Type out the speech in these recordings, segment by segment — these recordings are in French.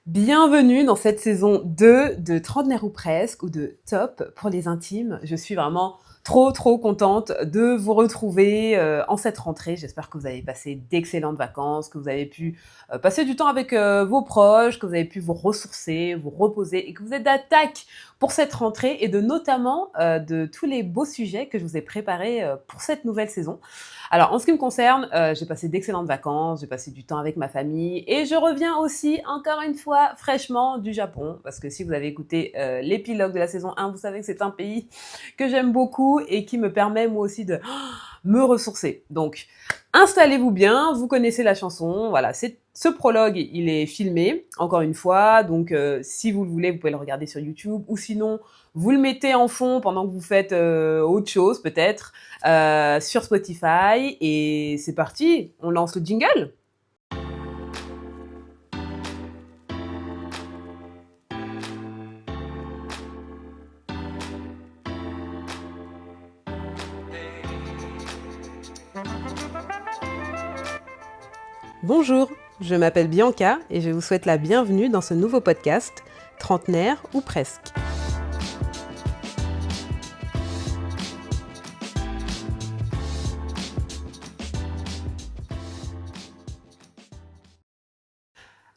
Bienvenue dans cette saison 2 de Trentenaire ou presque, ou de Top pour les intimes. Je suis vraiment trop contente de vous retrouver en cette rentrée. J'espère que vous avez passé d'excellentes vacances, que vous avez pu passer du temps avec vos proches, que vous avez pu vous ressourcer, vous reposer et que vous êtes d'attaque pour cette rentrée et de notamment de tous les beaux sujets que je vous ai préparés pour cette nouvelle saison. Alors, en ce qui me concerne, j'ai passé d'excellentes vacances, j'ai passé du temps avec ma famille et je reviens aussi, encore une fois, fraîchement du Japon. Parce que si vous avez écouté l'épilogue de la saison 1, vous savez que c'est un pays que j'aime beaucoup et qui me permet moi aussi de me ressourcer. Donc, installez-vous bien, vous connaissez la chanson, voilà, ce prologue, il est filmé, encore une fois, donc si vous le voulez, vous pouvez le regarder sur YouTube, ou sinon, vous le mettez en fond pendant que vous faites autre chose, peut-être, sur Spotify, et c'est parti, on lance le jingle. Bonjour, je m'appelle Bianca et je vous souhaite la bienvenue dans ce nouveau podcast, Trentenaire ou presque.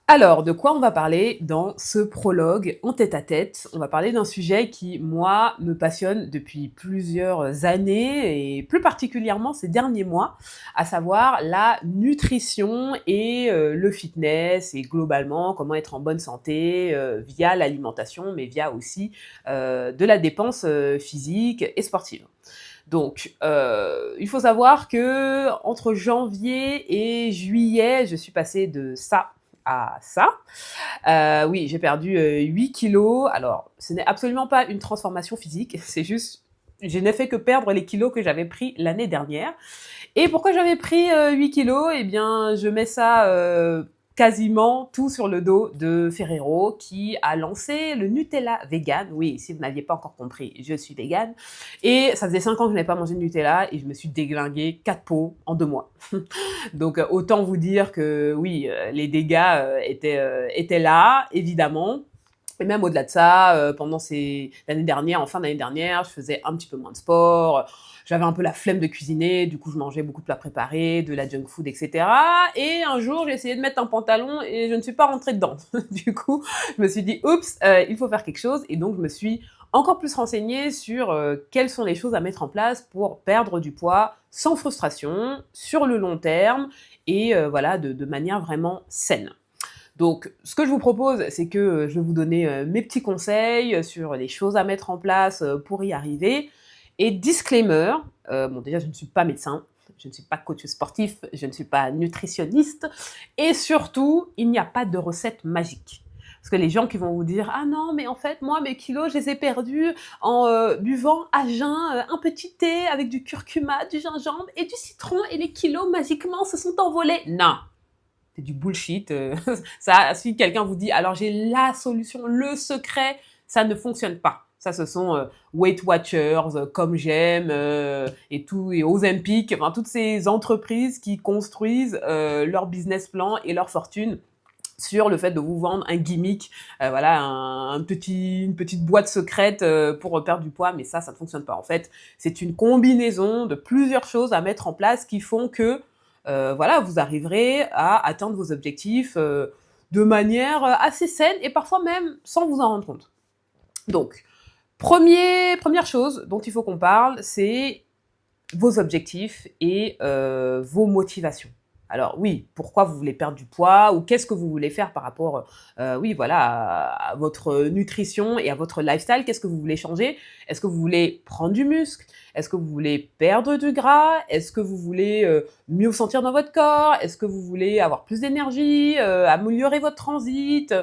Alors, de quoi on va parler dans ce prologue en tête-à-tête? On va parler d'un sujet qui, moi, me passionne depuis plusieurs années et plus particulièrement ces derniers mois, à savoir la nutrition et le fitness et globalement comment être en bonne santé via l'alimentation, mais via aussi de la dépense physique et sportive. Donc, il faut savoir que entre janvier et juillet, je suis passée de ça à ça. Oui, j'ai perdu 8 kilos. Alors, ce n'est absolument pas une transformation physique, c'est juste, je n'ai fait que perdre les kilos que j'avais pris l'année dernière. Et pourquoi j'avais pris 8 kilos? Eh bien, je mets ça quasiment tout sur le dos de Ferrero qui a lancé le Nutella vegan. Oui, si vous n'aviez pas encore compris, je suis vegan. Et ça faisait 5 ans que je n'avais pas mangé de Nutella et je me suis déglingué 4 pots en 2 mois. Donc autant vous dire que oui, les dégâts étaient là, évidemment. Et même au-delà de ça, l'année dernière, en fin d'année dernière, je faisais un petit peu moins de sport. J'avais un peu la flemme de cuisiner, du coup je mangeais beaucoup de plats préparés, de la junk food, etc. Et un jour, j'ai essayé de mettre un pantalon et je ne suis pas rentrée dedans. Du coup, je me suis dit, oups, il faut faire quelque chose. Et donc, je me suis encore plus renseignée sur quelles sont les choses à mettre en place pour perdre du poids sans frustration, sur le long terme, et voilà, de manière vraiment saine. Donc, ce que je vous propose, c'est que je vais vous donner mes petits conseils sur les choses à mettre en place pour y arriver. Et disclaimer, bon déjà je ne suis pas médecin, je ne suis pas coach sportif, je ne suis pas nutritionniste, et surtout, il n'y a pas de recette magique. Parce que les gens qui vont vous dire « Ah non, mais en fait, moi, mes kilos, je les ai perdus en buvant à jeun un petit thé avec du curcuma, du gingembre et du citron, et les kilos, magiquement, se sont envolés. » Non, c'est du bullshit. Ça, si quelqu'un vous dit, alors j'ai la solution, le secret, ça ne fonctionne pas. Ça, ce sont Weight Watchers, Comme J'aime, et tout, et Ozempic, enfin toutes ces entreprises qui construisent leur business plan et leur fortune sur le fait de vous vendre un gimmick, voilà, une petite boîte secrète pour perdre du poids, mais ça ne fonctionne pas. En fait, c'est une combinaison de plusieurs choses à mettre en place qui font que voilà, vous arriverez à atteindre vos objectifs de manière assez saine et parfois même sans vous en rendre compte. Donc, première chose dont il faut qu'on parle, c'est vos objectifs et vos motivations. Alors oui, pourquoi vous voulez perdre du poids ou qu'est-ce que vous voulez faire par rapport, oui, voilà, à votre nutrition et à votre lifestyle? Qu'est-ce que vous voulez changer? Est-ce que vous voulez prendre du muscle? Est-ce que vous voulez perdre du gras? Est-ce que vous voulez mieux vous sentir dans votre corps? Est-ce que vous voulez avoir plus d'énergie, améliorer votre transit?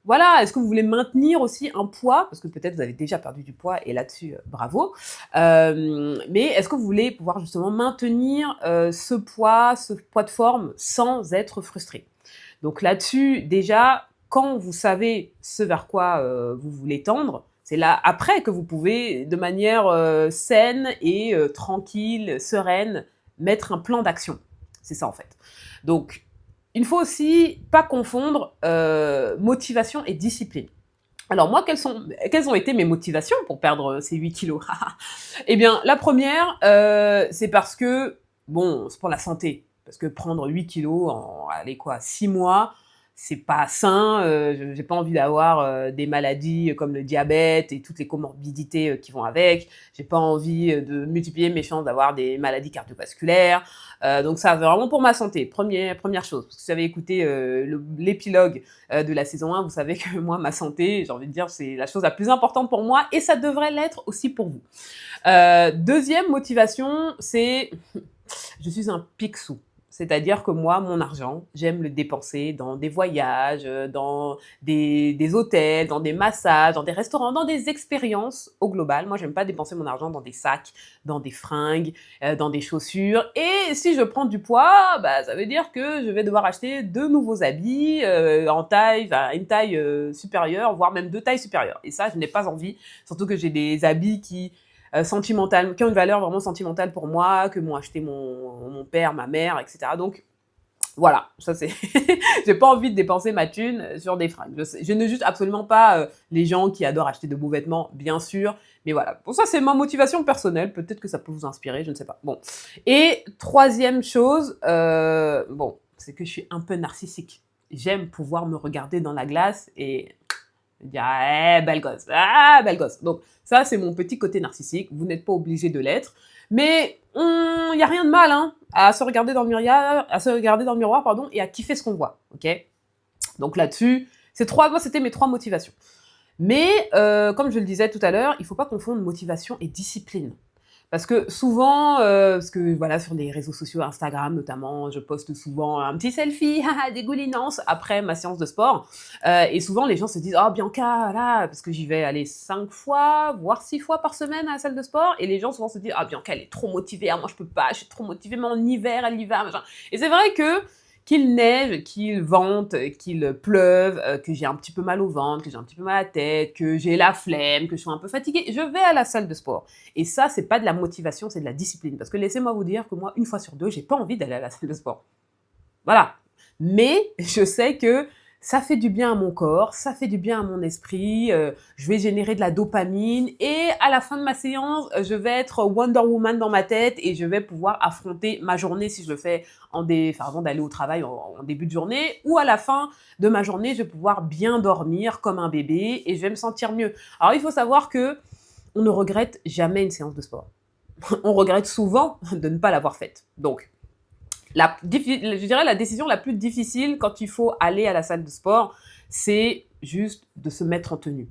Voilà, est-ce que vous voulez maintenir aussi un poids? Parce que peut-être vous avez déjà perdu du poids et là-dessus, bravo. Mais est-ce que vous voulez pouvoir justement maintenir ce poids de forme sans être frustré? Donc là-dessus, déjà, quand vous savez ce vers quoi vous voulez tendre, c'est là après que vous pouvez, de manière saine et tranquille, sereine, mettre un plan d'action. C'est ça en fait. Donc il ne faut aussi pas confondre motivation et discipline. Alors moi, quelles ont été mes motivations pour perdre ces 8 kilos? Eh bien, la première, c'est parce que, bon, c'est pour la santé. Parce que prendre 8 kilos en, allez quoi, 6 mois, c'est pas sain. J'ai pas envie d'avoir des maladies comme le diabète et toutes les comorbidités qui vont avec. J'ai pas envie de multiplier mes chances d'avoir des maladies cardiovasculaires. Donc ça, c'est vraiment pour ma santé. Première chose. Parce que si vous avez écouté l'épilogue de la saison 1, vous savez que moi, ma santé, j'ai envie de dire, c'est la chose la plus importante pour moi et ça devrait l'être aussi pour vous. Deuxième motivation, c'est je suis un picsou. C'est-à-dire que moi, mon argent, j'aime le dépenser dans des voyages, dans des hôtels, dans des massages, dans des restaurants, dans des expériences au global. Moi, j'aime pas dépenser mon argent dans des sacs, dans des fringues, dans des chaussures. Et si je prends du poids, bah, ça veut dire que je vais devoir acheter de nouveaux habits en taille, enfin, une taille supérieure, voire même 2 tailles supérieures. Et ça, je n'ai pas envie. Surtout que j'ai des habits qui sentimentales, qui ont une valeur vraiment sentimentale pour moi, que m'ont acheté mon père, ma mère, etc. Donc, voilà, ça c'est. J'ai pas envie de dépenser ma thune sur des fringues. Je ne juge absolument pas les gens qui adorent acheter de beaux vêtements, bien sûr. Mais voilà, pour ça c'est ma motivation personnelle. Peut-être que ça peut vous inspirer, je ne sais pas. Bon. Et troisième chose, bon, c'est que je suis un peu narcissique. J'aime pouvoir me regarder dans la glace et dire belle gosse, belle gosse. Donc ça c'est mon petit côté narcissique. Vous n'êtes pas obligé de l'être, mais il y a rien de mal hein, à se regarder dans le miroir, pardon, et à kiffer ce qu'on voit, ok. Donc là-dessus, moi c'était mes 3 motivations. Mais comme je le disais tout à l'heure, il faut pas confondre motivation et discipline. Parce que souvent, parce que voilà, sur les réseaux sociaux, Instagram notamment, je poste souvent un petit selfie, dégoulinance, après ma séance de sport. Et souvent, les gens se disent, oh Bianca, là, parce que j'y vais aller 5 fois, voire 6 fois par semaine à la salle de sport. Et les gens souvent se disent, ah Bianca, elle est trop motivée, ah, moi je peux pas, je suis trop motivée, mais en hiver, elle y va, machin. Et c'est vrai que qu'il neige, qu'il vente, qu'il pleuve, que j'ai un petit peu mal au ventre, que j'ai un petit peu mal à la tête, que j'ai la flemme, que je suis un peu fatiguée, je vais à la salle de sport. Et ça, c'est pas de la motivation, c'est de la discipline. Parce que laissez-moi vous dire que moi, 1 fois sur 2, j'ai pas envie d'aller à la salle de sport. Voilà. Mais je sais que ça fait du bien à mon corps, ça fait du bien à mon esprit, je vais générer de la dopamine et à la fin de ma séance, je vais être Wonder Woman dans ma tête et je vais pouvoir affronter ma journée si je le fais avant d'aller au travail en début de journée ou à la fin de ma journée, je vais pouvoir bien dormir comme un bébé et je vais me sentir mieux. Alors il faut savoir que on ne regrette jamais une séance de sport. On regrette souvent de ne pas l'avoir faite. Donc, je dirais la décision la plus difficile quand il faut aller à la salle de sport, c'est juste de se mettre en tenue.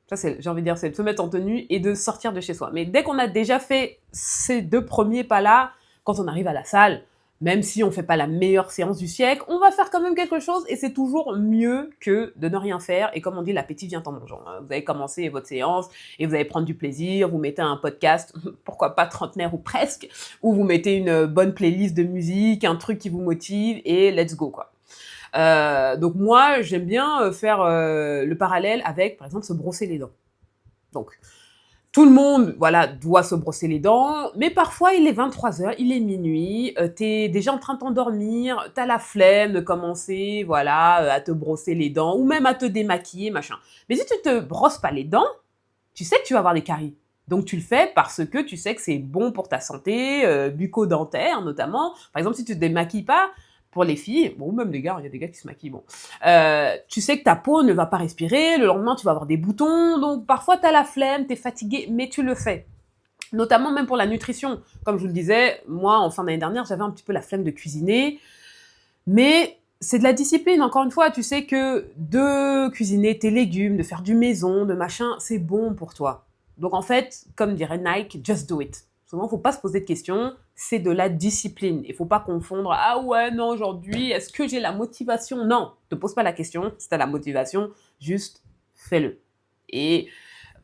Ça, j'ai envie de dire, c'est de se mettre en tenue et de sortir de chez soi. Mais dès qu'on a déjà fait ces 2 premiers pas-là, quand on arrive à la salle, même si on fait pas la meilleure séance du siècle, on va faire quand même quelque chose et c'est toujours mieux que de ne rien faire. Et comme on dit, l'appétit vient en mangeant. Vous avez commencé votre séance et vous allez prendre du plaisir, vous mettez un podcast, pourquoi pas trentenaire ou presque, ou vous mettez une bonne playlist de musique, un truc qui vous motive et let's go quoi. Donc moi, j'aime bien faire le parallèle avec, par exemple, se brosser les dents. Donc, tout le monde, voilà, doit se brosser les dents, mais parfois il est 23h, il est minuit, t'es déjà en train de t'endormir, t'as la flemme de commencer, voilà, à te brosser les dents, ou même à te démaquiller, machin. Mais si tu te brosses pas les dents, tu sais que tu vas avoir des caries. Donc tu le fais parce que tu sais que c'est bon pour ta santé, bucco-dentaire notamment. Par exemple, si tu te démaquilles pas, pour les filles, bon, ou même les gars, il y a des gars qui se maquillent, bon. Tu sais que ta peau ne va pas respirer, le lendemain tu vas avoir des boutons, donc parfois t'as la flemme, t'es fatigué, mais tu le fais. Notamment même pour la nutrition. Comme je vous le disais, moi, en fin d'année dernière, j'avais un petit peu la flemme de cuisiner, mais c'est de la discipline, encore une fois, tu sais que de cuisiner tes légumes, de faire du maison, de machin, c'est bon pour toi. Donc en fait, comme dirait Nike, just do it. Souvent, il ne faut pas se poser de questions, c'est de la discipline. Il ne faut pas confondre, ah ouais, non, aujourd'hui, est-ce que j'ai la motivation? Non, ne te pose pas la question, si tu as la motivation, juste fais-le. Et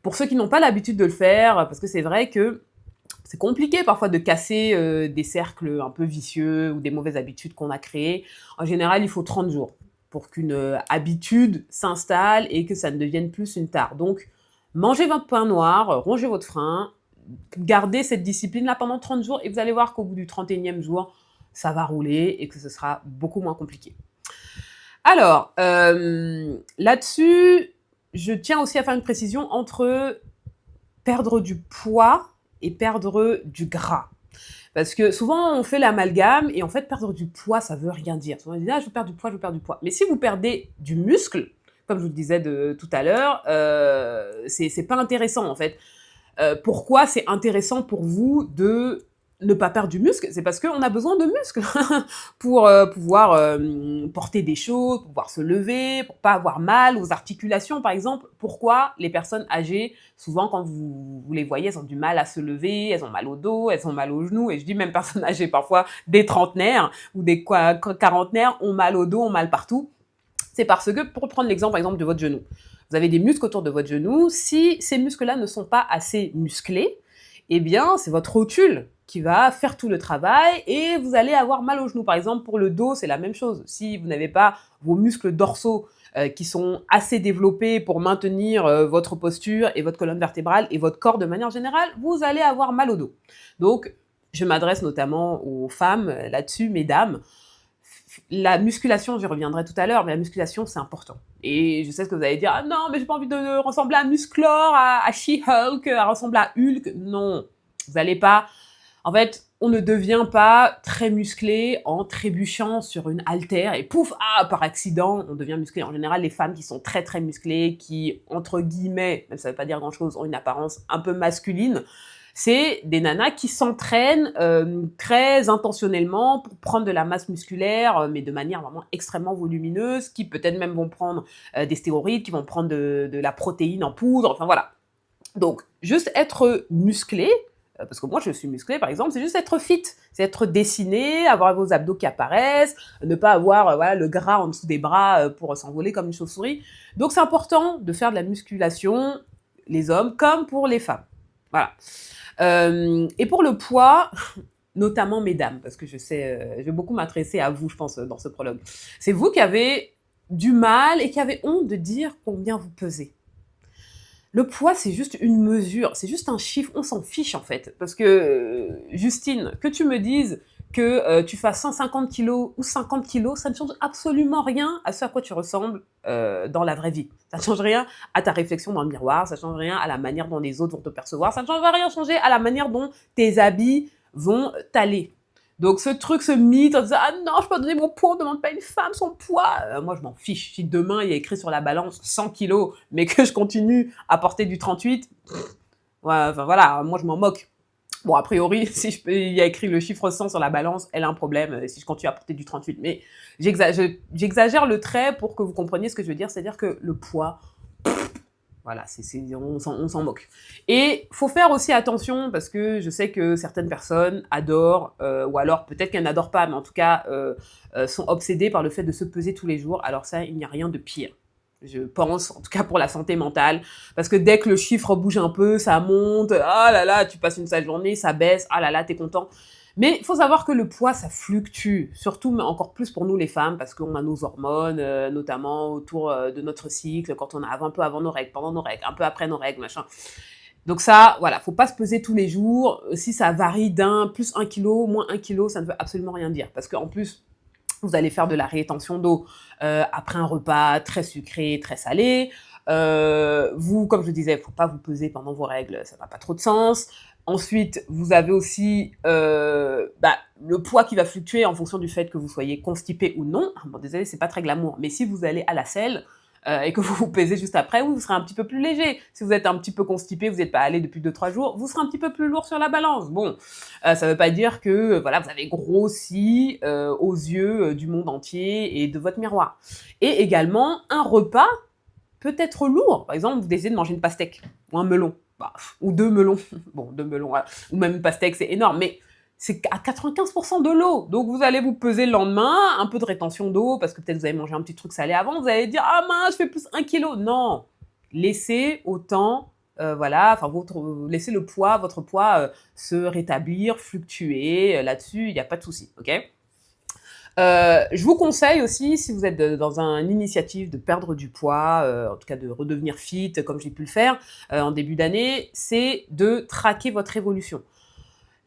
pour ceux qui n'ont pas l'habitude de le faire, parce que c'est vrai que c'est compliqué parfois de casser des cercles un peu vicieux ou des mauvaises habitudes qu'on a créées. En général, il faut 30 jours pour qu'une habitude s'installe et que ça ne devienne plus une tare. Donc, mangez votre pain noir, rongez votre frein, gardez cette discipline-là pendant 30 jours et vous allez voir qu'au bout du 31e jour, ça va rouler et que ce sera beaucoup moins compliqué. Alors, là-dessus, je tiens aussi à faire une précision entre perdre du poids et perdre du gras. Parce que souvent, on fait l'amalgame et en fait, perdre du poids, ça veut rien dire. Souvent, on dit, ah, je perds du poids, je perds du poids. Mais si vous perdez du muscle, comme je vous le disais tout à l'heure, c'est pas intéressant en fait. Pourquoi c'est intéressant pour vous de ne pas perdre du muscle? C'est parce qu'on a besoin de muscles pour pouvoir porter des choses, pour pouvoir se lever, pour pas avoir mal aux articulations, par exemple. Pourquoi les personnes âgées, souvent quand vous les voyez, elles ont du mal à se lever, elles ont mal au dos, elles ont mal aux genoux, et je dis même personnes âgées, parfois des trentenaires ou des quarantenaires ont mal au dos, ont mal partout. C'est parce que, pour prendre l'exemple par exemple de votre genou, vous avez des muscles autour de votre genou. Si ces muscles-là ne sont pas assez musclés, eh bien, c'est votre rotule qui va faire tout le travail et vous allez avoir mal au genou. Par exemple, pour le dos, c'est la même chose. Si vous n'avez pas vos muscles dorsaux qui sont assez développés pour maintenir votre posture et votre colonne vertébrale et votre corps de manière générale, vous allez avoir mal au dos. Donc, je m'adresse notamment aux femmes là-dessus, mesdames. La musculation, j'y reviendrai tout à l'heure, mais la musculation, c'est important. Et je sais ce que vous allez dire, ah non, mais j'ai pas envie de ressembler à Musclor, à She-Hulk, à ressembler à Hulk. Non, vous n'allez pas. En fait, on ne devient pas très musclé en trébuchant sur une haltère et pouf, ah, par accident, on devient musclé. En général, les femmes qui sont très très musclées, qui, entre guillemets, même ça veut pas dire grand-chose, ont une apparence un peu masculine, c'est des nanas qui s'entraînent très intentionnellement pour prendre de la masse musculaire, mais de manière vraiment extrêmement volumineuse, qui peut-être même vont prendre des stéroïdes, qui vont prendre de la protéine en poudre, enfin voilà. Donc, juste être musclé, parce que moi je suis musclé par exemple, c'est juste être fit, c'est être dessiné, avoir vos abdos qui apparaissent, ne pas avoir voilà, le gras en dessous des bras pour s'envoler comme une chauve-souris. Donc c'est important de faire de la musculation, les hommes comme pour les femmes. Voilà. Et pour le poids, notamment mesdames, parce que je sais, je vais beaucoup m'adresser à vous, je pense, dans ce prologue. C'est vous qui avez du mal et qui avez honte de dire combien vous pesez. Le poids, c'est juste une mesure, c'est juste un chiffre, on s'en fiche en fait. Parce que, Justine, que tu me dises que tu fasses 150 kilos ou 50 kilos, ça ne change absolument rien à ce à quoi tu ressembles dans la vraie vie. Ça ne change rien à ta réflexion dans le miroir, ça ne change rien à la manière dont les autres vont te percevoir, ça ne change rien changer à la manière dont tes habits vont t'aller. Donc ce truc, ce mythe, en disant ah non, je peux pas donner mon poids, on demande pas à une femme son poids. Moi je m'en fiche. Si demain il y a écrit sur la balance 100 kilos, mais que je continue à porter du 38, ouais, enfin voilà, moi je m'en moque. Bon, a priori, si il y a écrit le chiffre 100 sur la balance, elle a un problème si je continue à porter du 38. Mais j'exagère le trait pour que vous compreniez ce que je veux dire, c'est-à-dire que le poids, voilà, on s'en moque. Et faut faire aussi attention parce que je sais que certaines personnes adorent, ou alors peut-être qu'elles n'adorent pas, mais en tout cas sont obsédées par le fait de se peser tous les jours. Alors ça, il n'y a rien de pire. Je pense, en tout cas pour la santé mentale, parce que dès que le chiffre bouge un peu, ça monte, ah là là, tu passes une sale journée, ça baisse, ah là là, t'es content. Mais il faut savoir que le poids, ça fluctue, surtout, mais encore plus pour nous les femmes, parce qu'on a nos hormones, notamment autour de notre cycle, quand on a un peu avant nos règles, pendant nos règles, un peu après nos règles, machin. Donc ça, voilà, faut pas se peser tous les jours. Si ça varie plus 1 kilo, moins 1 kilo, ça ne veut absolument rien dire. Parce qu'en plus, vous allez faire de la rétention d'eau après un repas très sucré, très salé. Vous, comme je disais, faut pas vous peser pendant vos règles, ça n'a pas trop de sens. Ensuite, vous avez aussi le poids qui va fluctuer en fonction du fait que vous soyez constipé ou non. Bon, désolé, c'est pas très glamour, mais si vous allez à la selle et que vous vous pesez juste après, oui, vous serez un petit peu plus léger. Si vous êtes un petit peu constipé, vous n'êtes pas allé depuis 2-3 jours, vous serez un petit peu plus lourd sur la balance. Bon, ça veut pas dire que voilà, vous avez grossi aux yeux du monde entier et de votre miroir. Et également, un repas peut être lourd. Par exemple, vous décidez de manger une pastèque ou un melon. Ou 2 melons. Bon, 2 melons, voilà. Ou même une pastèque, c'est énorme. Mais c'est à 95% de l'eau. Donc vous allez vous peser le lendemain, un peu de rétention d'eau, parce que peut-être vous avez mangé un petit truc salé avant, vous allez dire « Ah mince, je fais plus 1 kilo ». Non, laissez autant, voilà, enfin laissez le poids, votre poids se rétablir, fluctuer. Là-dessus, il n'y a pas de souci, ok ? Je vous conseille aussi, si vous êtes dans une initiative de perdre du poids, en tout cas de redevenir fit, comme j'ai pu le faire en début d'année, c'est de traquer votre évolution.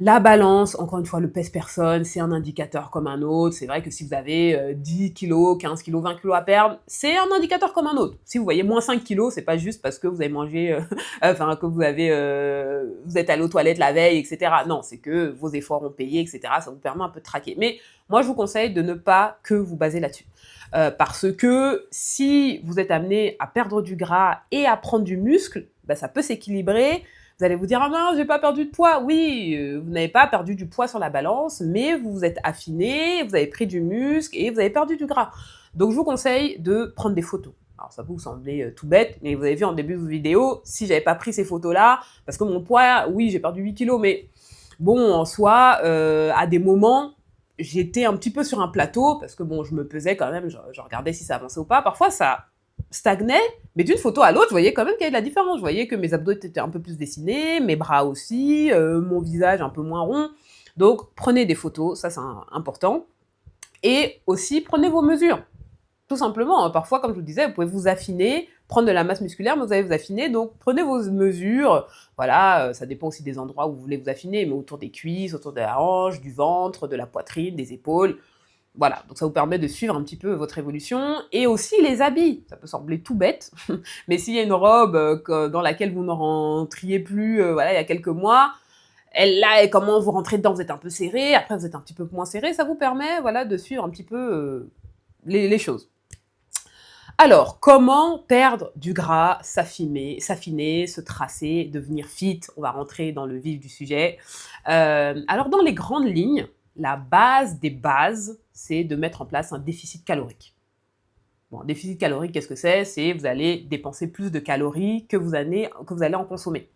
La balance, encore une fois, le pèse-personne, c'est un indicateur comme un autre. C'est vrai que si vous avez 10 kilos, 15 kilos, 20 kilos à perdre, c'est un indicateur comme un autre. Si vous voyez moins 5 kilos, c'est pas juste parce que vous avez mangé, enfin, que vous êtes allé aux toilettes la veille, etc. Non, c'est que vos efforts ont payé, etc. Ça vous permet un peu de traquer. Mais moi, je vous conseille de ne pas que vous baser là-dessus. Parce que si vous êtes amené à perdre du gras et à prendre du muscle, ben, ça peut s'équilibrer. Vous allez vous dire, ah non, j'ai pas perdu de poids. Oui, vous n'avez pas perdu du poids sur la balance, mais vous vous êtes affiné, vous avez pris du muscle et vous avez perdu du gras. Donc, je vous conseille de prendre des photos. Alors, ça peut vous sembler tout bête, mais vous avez vu en début de vidéo, si j'avais pas pris ces photos-là, parce que mon poids, oui, j'ai perdu 8 kilos, mais bon, en soi, à des moments, j'étais un petit peu sur un plateau, parce que bon, je me pesais quand même, je regardais si ça avançait ou pas. Parfois, ça stagnait, mais d'une photo à l'autre, je voyais quand même qu'il y avait de la différence. Je voyais que mes abdos étaient un peu plus dessinés, mes bras aussi, mon visage un peu moins rond. Donc, prenez des photos, ça c'est important. Et aussi, prenez vos mesures. Tout simplement, hein. Parfois, comme je vous disais, vous pouvez vous affiner, prendre de la masse musculaire, mais vous allez vous affiner, donc prenez vos mesures. Voilà, ça dépend aussi des endroits où vous voulez vous affiner, mais autour des cuisses, autour de la hanche, du ventre, de la poitrine, des épaules. Voilà, donc ça vous permet de suivre un petit peu votre évolution. Et aussi les habits, ça peut sembler tout bête, mais s'il y a une robe dans laquelle vous ne rentriez plus voilà, il y a quelques mois, comment vous rentrez dedans, vous êtes un peu serré, après vous êtes un petit peu moins serré, ça vous permet voilà, de suivre un petit peu les choses. Alors, comment perdre du gras, s'affiner, se tracer, devenir fit? On va rentrer dans le vif du sujet. Alors, dans les grandes lignes, la base des bases, c'est de mettre en place un déficit calorique. Bon, déficit calorique, qu'est-ce que c'est? C'est vous allez dépenser plus de calories que vous allez en consommer.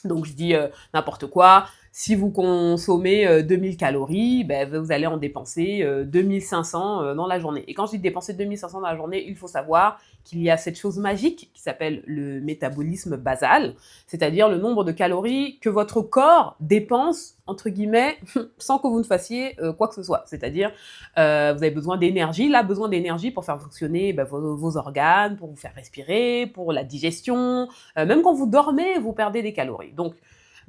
Donc je dis n'importe quoi, si vous consommez 2000 calories, ben, vous allez en dépenser 2500 dans la journée. Et quand je dis dépenser 2500 dans la journée, il faut savoir qu'il y a cette chose magique qui s'appelle le métabolisme basal, c'est-à-dire le nombre de calories que votre corps dépense, entre guillemets, sans que vous ne fassiez quoi que ce soit. C'est-à-dire, vous avez besoin d'énergie, besoin d'énergie pour faire fonctionner vos organes, pour vous faire respirer, pour la digestion, même quand vous dormez, vous perdez des calories. Donc,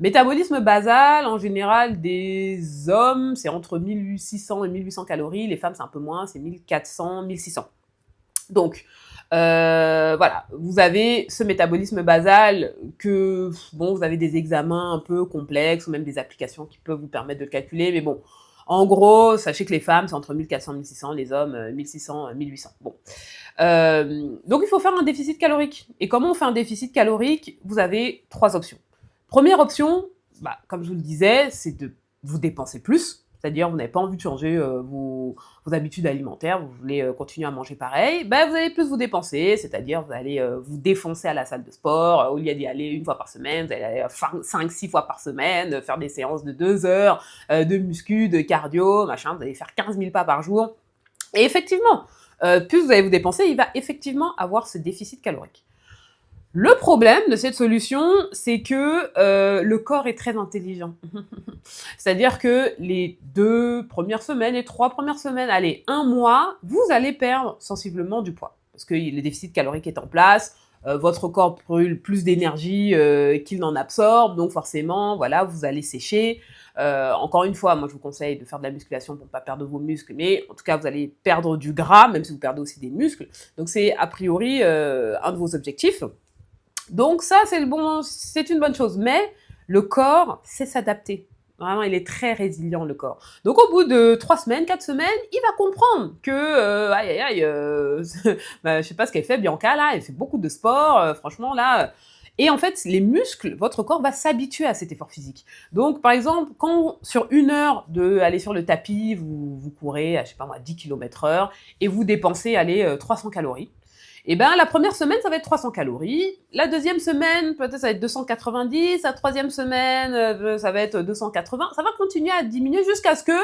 métabolisme basal, en général, des hommes, c'est entre 1600 et 1800 calories. Les femmes, c'est un peu moins, c'est 1400, 1600. Donc, voilà, vous avez ce métabolisme basal que, bon, vous avez des examens un peu complexes ou même des applications qui peuvent vous permettre de le calculer, mais bon, en gros, sachez que les femmes, c'est entre 1400 et 1600, les hommes, 1600 et 1800. Bon. Donc, il faut faire un déficit calorique. Et comment on fait un déficit calorique? Vous avez 3 options. Première option, comme je vous le disais, c'est de vous dépenser plus. C'est-à-dire, vous n'avez pas envie de changer vos habitudes alimentaires, vous voulez continuer à manger pareil, vous allez plus vous dépenser, c'est-à-dire vous allez vous défoncer à la salle de sport, au lieu d'y aller une fois par semaine, vous allez aller 5-6 fois par semaine, faire des séances de 2 heures de muscu, de cardio, machin, vous allez faire 15 000 pas par jour. Et effectivement, plus vous allez vous dépenser, il va effectivement avoir ce déficit calorique. Le problème de cette solution, c'est que le corps est très intelligent. C'est-à-dire que les 2 premières semaines, les 3 premières semaines, allez, 1 mois, vous allez perdre sensiblement du poids. Parce que le déficit calorique est en place, votre corps brûle plus d'énergie qu'il n'en absorbe, donc forcément, voilà, vous allez sécher. Encore une fois, moi je vous conseille de faire de la musculation pour ne pas perdre vos muscles, mais en tout cas, vous allez perdre du gras, même si vous perdez aussi des muscles. Donc c'est a priori un de vos objectifs. Donc ça, c'est une bonne chose. Mais le corps sait s'adapter. Vraiment, il est très résilient, le corps. Donc au bout de 3 semaines, 4 semaines, il va comprendre que, je sais pas ce qu'elle fait, Bianca, là, elle fait beaucoup de sport, franchement, là. Et en fait, les muscles, votre corps va s'habituer à cet effort physique. Donc, par exemple, quand sur 1 heure d'aller sur le tapis, vous courez à, je sais pas moi, 10 km/h, et vous dépensez, 300 calories, et la première semaine, ça va être 300 calories. La deuxième semaine, peut-être ça va être 290. La troisième semaine, ça va être 280. Ça va continuer à diminuer jusqu'à ce que,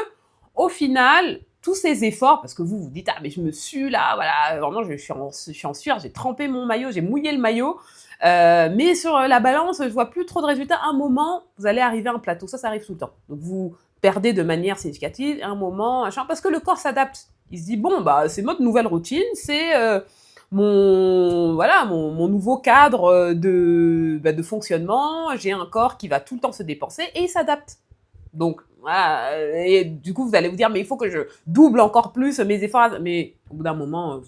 au final, tous ces efforts, parce que vous vous dites, ah, mais je me sue là, voilà, vraiment, je suis en sueur, j'ai trempé mon maillot, j'ai mouillé le maillot, mais sur la balance, je vois plus trop de résultats. À un moment, vous allez arriver à un plateau. Ça arrive tout le temps. Donc, vous perdez de manière significative, à un moment, parce que le corps s'adapte. Il se dit, bon, c'est notre nouvelle routine, c'est mon nouveau cadre de fonctionnement, j'ai un corps qui va tout le temps se dépenser et il s'adapte. Donc, voilà, et du coup, vous allez vous dire, mais il faut que je double encore plus mes efforts. Mais au bout d'un moment, vous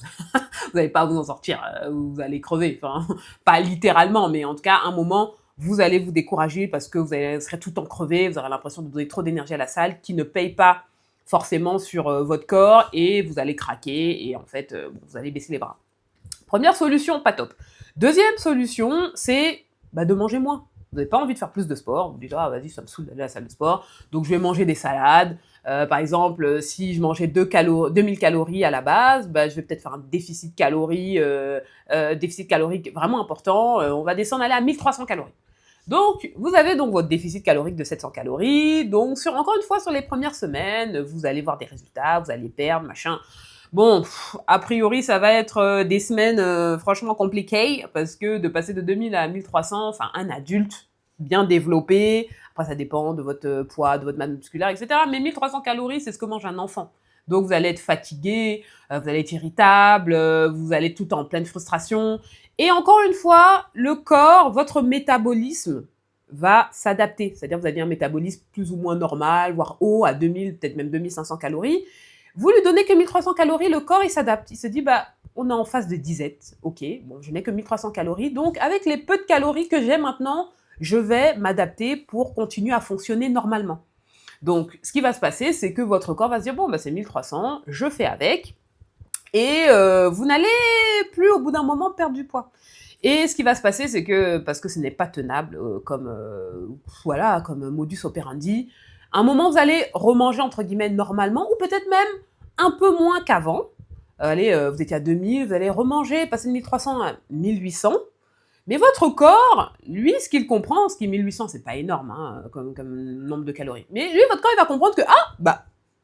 n'allez pas vous en sortir, vous allez crever. Enfin, pas littéralement, mais en tout cas, à un moment, vous allez vous décourager parce que vous serez tout le temps crevé, vous aurez l'impression de donner trop d'énergie à la salle qui ne paye pas forcément sur votre corps et vous allez craquer et en fait, bon, vous allez baisser les bras. Première solution, pas top. Deuxième solution, c'est de manger moins. Vous n'avez pas envie de faire plus de sport, vous dites, ah vas-y, ça me saoule d'aller à la salle de sport, donc je vais manger des salades. Par exemple, si je mangeais 2000 calories à la base, je vais peut-être faire un déficit calorique vraiment important. On va descendre aller à 1300 calories. Donc, vous avez donc votre déficit calorique de 700 calories. Donc, encore une fois, sur les premières semaines, vous allez voir des résultats, vous allez perdre, machin. Bon, a priori, ça va être des semaines franchement compliquées parce que de passer de 2000 à 1300, enfin, un adulte bien développé, après ça dépend de votre poids, de votre masse musculaire, etc. Mais 1300 calories, c'est ce que mange un enfant. Donc vous allez être fatigué, vous allez être irritable, vous allez être tout en pleine frustration. Et encore une fois, le corps, votre métabolisme va s'adapter. C'est-à-dire vous avez un métabolisme plus ou moins normal, voire haut, à 2000, peut-être même 2500 calories. Vous lui donnez que 1300 calories, le corps, il s'adapte. Il se dit, on est en phase de disette. Ok, bon, je n'ai que 1300 calories. Donc, avec les peu de calories que j'ai maintenant, je vais m'adapter pour continuer à fonctionner normalement. Donc, ce qui va se passer, c'est que votre corps va se dire, bon, c'est 1300, je fais avec. Et vous n'allez plus, au bout d'un moment, perdre du poids. Et ce qui va se passer, c'est que, parce que ce n'est pas tenable comme modus operandi, à un moment, vous allez remanger, entre guillemets, normalement, ou peut-être même un peu moins qu'avant. Allez, vous étiez à 2000, vous allez remanger, passer de 1300 à 1800. Mais votre corps, lui, ce qu'il comprend, ce qui est 1800, c'est pas énorme comme nombre de calories. Mais lui, votre corps, il va comprendre que,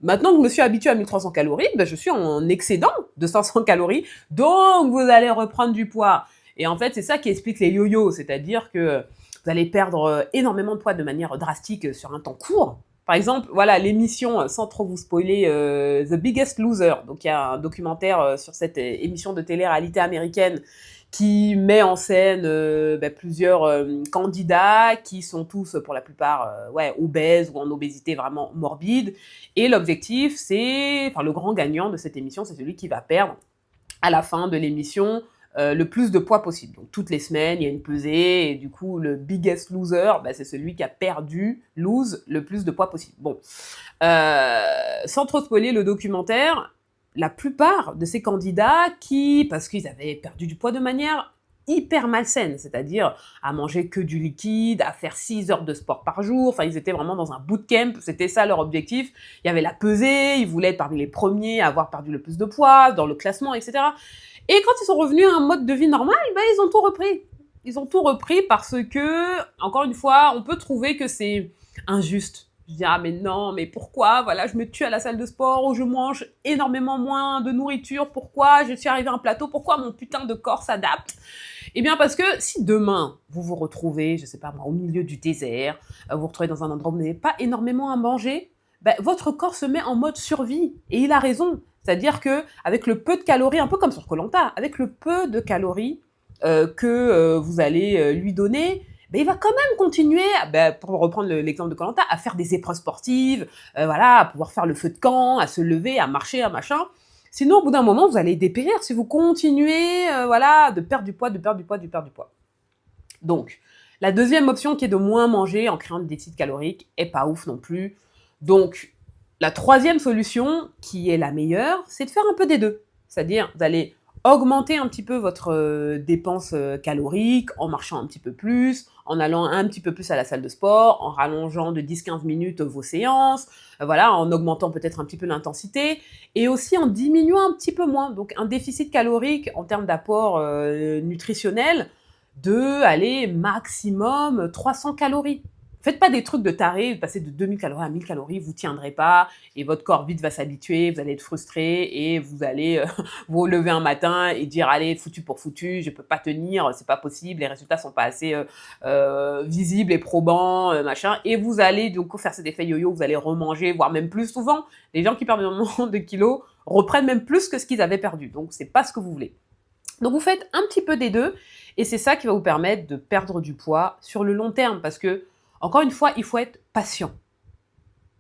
maintenant que je me suis habitué à 1300 calories, je suis en excédent de 500 calories, donc vous allez reprendre du poids. Et en fait, c'est ça qui explique les yo-yo, c'est-à-dire que vous allez perdre énormément de poids de manière drastique sur un temps court. Par exemple, voilà, l'émission, sans trop vous spoiler, The Biggest Loser. Donc, il y a un documentaire sur cette émission de télé-réalité américaine qui met en scène plusieurs candidats qui sont tous, pour la plupart, obèses ou en obésité vraiment morbide. Et l'objectif, le grand gagnant de cette émission, c'est celui qui va perdre à la fin de l'émission le plus de poids possible. Donc toutes les semaines, il y a une pesée, et du coup, le biggest loser, c'est celui qui a lose le plus de poids possible. Bon, sans trop spoiler le documentaire, la plupart de ces candidats parce qu'ils avaient perdu du poids de manière hyper malsaine, c'est-à-dire à manger que du liquide, à faire 6 heures de sport par jour, enfin ils étaient vraiment dans un bootcamp, c'était ça leur objectif. Il y avait la pesée, ils voulaient être parmi les premiers à avoir perdu le plus de poids, dans le classement, etc. Et quand ils sont revenus à un mode de vie normal, ils ont tout repris. Ils ont tout repris parce que, encore une fois, on peut trouver que c'est injuste. Je dis, mais non, mais pourquoi? Voilà, je me tue à la salle de sport où je mange énormément moins de nourriture. Pourquoi je suis arrivée à un plateau? Pourquoi mon putain de corps s'adapte? Eh bien, parce que si demain, vous vous retrouvez, je sais pas moi, au milieu du désert, vous vous retrouvez dans un endroit où vous n'avez pas énormément à manger, votre corps se met en mode survie. Et il a raison. C'est-à-dire que avec le peu de calories, un peu comme sur koh avec le peu de calories que vous allez lui donner, il va quand même continuer, pour reprendre l'exemple de koh à faire des épreuves sportives, à pouvoir faire le feu de camp, à se lever, à marcher, à machin. Sinon, au bout d'un moment, vous allez dépérir si vous continuez, de perdre du poids, de perdre du poids, de perdre du poids. Donc, la deuxième option qui est de moins manger en créant des déficits caloriques est pas ouf non plus. Donc, la troisième solution, qui est la meilleure, c'est de faire un peu des deux. C'est-à-dire, vous allez augmenter un petit peu votre dépense calorique en marchant un petit peu plus, en allant un petit peu plus à la salle de sport, en rallongeant de 10-15 minutes vos séances, en augmentant peut-être un petit peu l'intensité, et aussi en diminuant un petit peu moins. Donc, un déficit calorique en termes d'apport nutritionnel de, maximum 300 calories. Faites pas des trucs de taré, passer de 2000 calories à 1000 calories, vous tiendrez pas, et votre corps vite va s'habituer, vous allez être frustré, et vous allez vous lever un matin et dire, allez, foutu pour foutu, je peux pas tenir, c'est pas possible, les résultats sont pas assez visibles et probants, machin, et vous allez donc faire cet effet yo-yo, vous allez remanger, voire même plus souvent. Les gens qui perdent énormément de kilos reprennent même plus que ce qu'ils avaient perdu, donc c'est pas ce que vous voulez. Donc vous faites un petit peu des deux, et c'est ça qui va vous permettre de perdre du poids sur le long terme, parce que encore une fois, il faut être patient.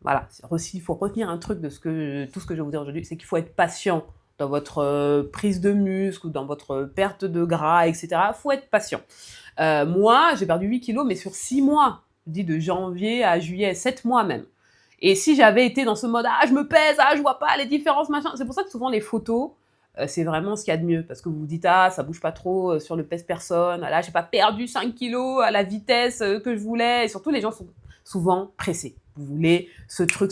Voilà, il faut retenir un truc de tout ce que je vais vous dire aujourd'hui, c'est qu'il faut être patient dans votre prise de muscle ou dans votre perte de gras, etc. Il faut être patient. Moi, j'ai perdu 8 kilos, mais sur 6 mois. Je dis de janvier à juillet, 7 mois même. Et si j'avais été dans ce mode, ah, je me pèse, ah, je vois pas les différences, machin. C'est pour ça que souvent les photos, c'est vraiment ce qu'il y a de mieux. Parce que vous vous dites, ah, ça bouge pas trop sur le pèse-personne. Là, j'ai pas perdu 5 kilos à la vitesse que je voulais. Et surtout, les gens sont souvent pressés. Vous voulez ce truc,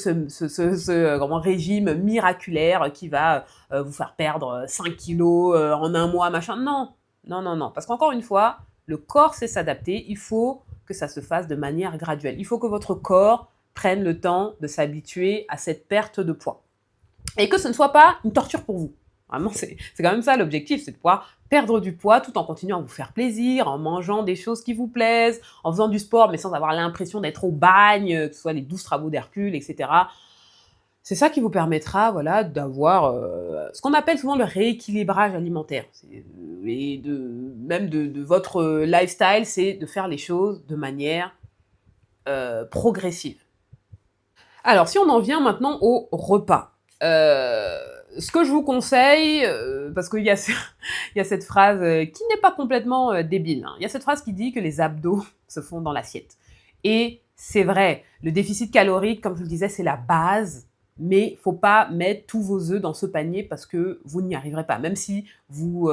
comment, régime miraculaire qui va vous faire perdre 5 kilos en un mois, machin. Non, non, non, non. Parce qu'encore une fois, le corps sait s'adapter. Il faut que ça se fasse de manière graduelle. Il faut que votre corps prenne le temps de s'habituer à cette perte de poids. Et que ce ne soit pas une torture pour vous. Vraiment, c'est quand même ça l'objectif, c'est de pouvoir perdre du poids tout en continuant à vous faire plaisir, en mangeant des choses qui vous plaisent, en faisant du sport, mais sans avoir l'impression d'être au bagne, que ce soit les 12 travaux d'Hercule, etc. C'est ça qui vous permettra, voilà, d'avoir ce qu'on appelle souvent le rééquilibrage alimentaire. Et même de votre lifestyle, c'est de faire les choses de manière progressive. Alors, si on en vient maintenant au repas. Ce que je vous conseille, parce qu'il y a, il y a cette phrase qui n'est pas complètement débile. Hein. Il y a cette phrase qui dit que les abdos se font dans l'assiette. Et c'est vrai, le déficit calorique, comme je vous le disais, c'est la base, mais il ne faut pas mettre tous vos œufs dans ce panier parce que vous n'y arriverez pas. Même si vous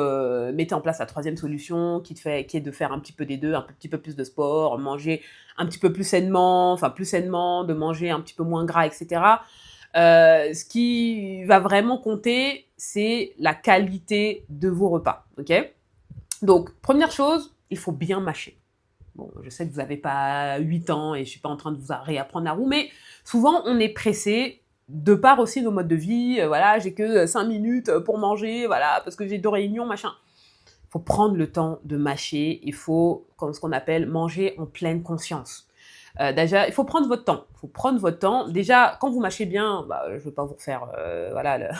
mettez en place la troisième solution qui est de faire un petit peu des deux, un petit peu plus de sport, manger un petit peu plus sainement, de manger un petit peu moins gras, etc. Ce qui va vraiment compter, c'est la qualité de vos repas. Ok ? Donc, première chose, il faut bien mâcher. Bon, je sais que vous n'avez pas 8 ans et je ne suis pas en train de vous réapprendre la roue, mais souvent, on est pressé de par aussi nos modes de vie. Voilà, j'ai que 5 minutes pour manger, voilà, parce que j'ai 2 réunions, machin. Il faut prendre le temps de mâcher. Il faut, comme ce qu'on appelle, manger en pleine conscience. Déjà, il faut prendre votre temps. Il faut prendre votre temps. Déjà, quand vous mâchez bien, je ne vais pas vous refaire voilà,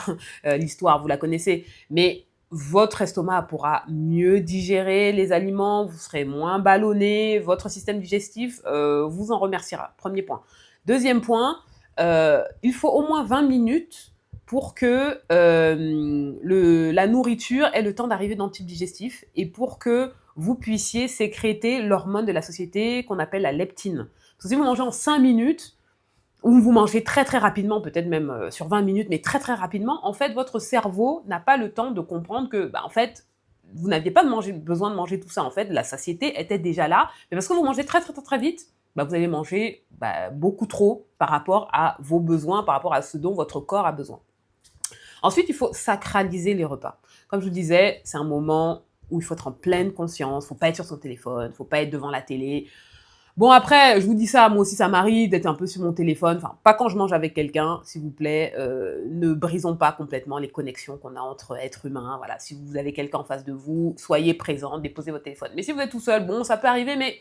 l'histoire, vous la connaissez, mais votre estomac pourra mieux digérer les aliments, vous serez moins ballonné, votre système digestif vous en remerciera. Premier point. Deuxième point, il faut au moins 20 minutes pour que la nourriture ait le temps d'arriver dans le tube digestif et pour que vous puissiez sécréter l'hormone de la satiété qu'on appelle la leptine. Parce que si vous mangez en 5 minutes, ou vous mangez très très rapidement, peut-être même sur 20 minutes, mais très très rapidement, en fait, votre cerveau n'a pas le temps de comprendre que, en fait, vous n'aviez pas besoin de manger tout ça. En fait, la satiété était déjà là, mais parce que vous mangez très très très, très vite, vous allez manger beaucoup trop par rapport à vos besoins, par rapport à ce dont votre corps a besoin. Ensuite, il faut sacraliser les repas. Comme je vous disais, c'est un moment où il faut être en pleine conscience, il ne faut pas être sur son téléphone, il ne faut pas être devant la télé. Bon, après, je vous dis ça, moi aussi ça m'arrive d'être un peu sur mon téléphone, enfin, pas quand je mange avec quelqu'un, s'il vous plaît, ne brisons pas complètement les connexions qu'on a entre êtres humains, voilà, si vous avez quelqu'un en face de vous, soyez présent, déposez votre téléphone. Mais si vous êtes tout seul, bon, ça peut arriver, mais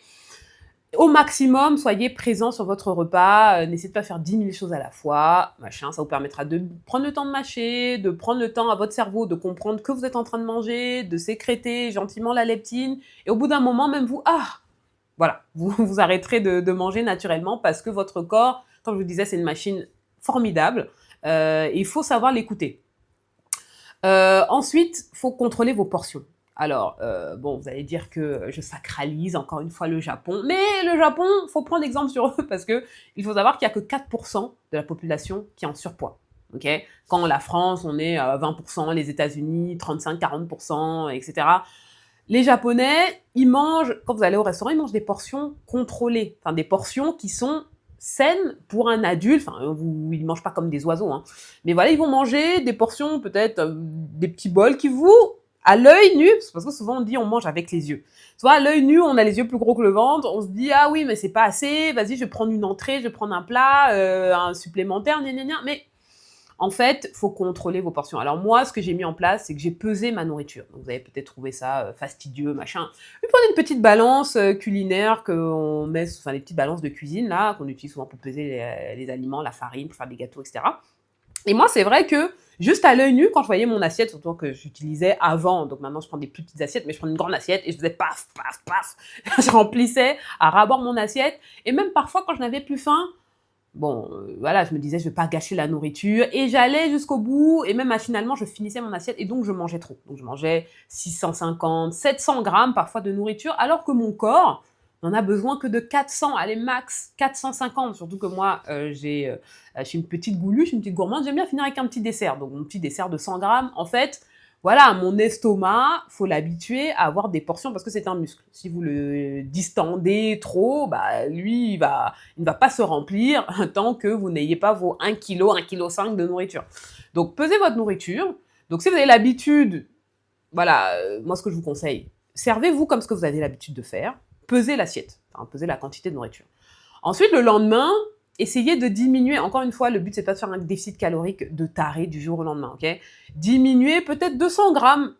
au maximum, soyez présent sur votre repas, n'essayez de pas faire 10 000 choses à la fois, machin, ça vous permettra de prendre le temps de mâcher, de prendre le temps à votre cerveau de comprendre que vous êtes en train de manger, de sécréter gentiment la leptine, et au bout d'un moment, même vous, voilà, vous arrêterez de manger naturellement parce que votre corps, comme je vous disais, c'est une machine formidable, il faut savoir l'écouter. Ensuite, il faut contrôler vos portions. Alors, vous allez dire que je sacralise encore une fois le Japon, mais le Japon, il faut prendre exemple sur eux parce que il faut savoir qu'il n'y a que 4% de la population qui est en surpoids. Okay, quand la France, on est à 20%, les États-Unis, 35-40%, etc. Les Japonais, ils mangent, quand vous allez au restaurant, ils mangent des portions contrôlées, enfin des portions qui sont saines pour un adulte, enfin ils ne mangent pas comme des oiseaux, hein. Mais voilà, ils vont manger des portions, peut-être des petits bols qui vous, à l'œil nu, parce que souvent on dit on mange avec les yeux. Soit à l'œil nu, on a les yeux plus gros que le ventre, on se dit ah oui mais c'est pas assez, vas-y je vais prendre une entrée, je vais prendre un plat, un supplémentaire, mais en fait, il faut contrôler vos portions. Alors moi, ce que j'ai mis en place, c'est que j'ai pesé ma nourriture. Donc vous avez peut-être trouvé ça fastidieux, machin. Vous prenez une petite balance culinaire qu'on met, enfin les petites balances de cuisine là, qu'on utilise souvent pour peser les aliments, la farine, pour faire des gâteaux, etc. Et moi, c'est vrai que juste à l'œil nu, quand je voyais mon assiette, surtout que j'utilisais avant, donc maintenant je prends des plus petites assiettes, mais je prends une grande assiette et je faisais paf, paf, paf. Je remplissais à ras-bord mon assiette. Et même parfois, quand je n'avais plus faim, Bon, voilà, je me disais: «Je vais pas gâcher la nourriture» et j'allais jusqu'au bout et même machinalement, je finissais mon assiette et donc je mangeais trop. Donc je mangeais 650-700 grammes parfois de nourriture alors que mon corps n'en a besoin que de 400, allez max 450. Surtout que moi, je suis une petite gouluche, une petite gourmande, j'aime bien finir avec un petit dessert. Donc mon petit dessert de 100 grammes, en fait, voilà, mon estomac, faut l'habituer à avoir des portions parce que c'est un muscle. Si vous le distendez trop, bah lui, il ne va pas se remplir tant que vous n'ayez pas vos 1 kg, 1,5 kg de nourriture. Donc, pesez votre nourriture. Donc, si vous avez l'habitude, voilà, moi, ce que je vous conseille, servez-vous comme ce que vous avez l'habitude de faire. Pesez l'assiette, enfin, pesez la quantité de nourriture. Ensuite, le lendemain, essayez de diminuer. Encore une fois, le but, c'est pas de faire un déficit calorique de taré du jour au lendemain, ok? Diminuez peut-être 200 grammes.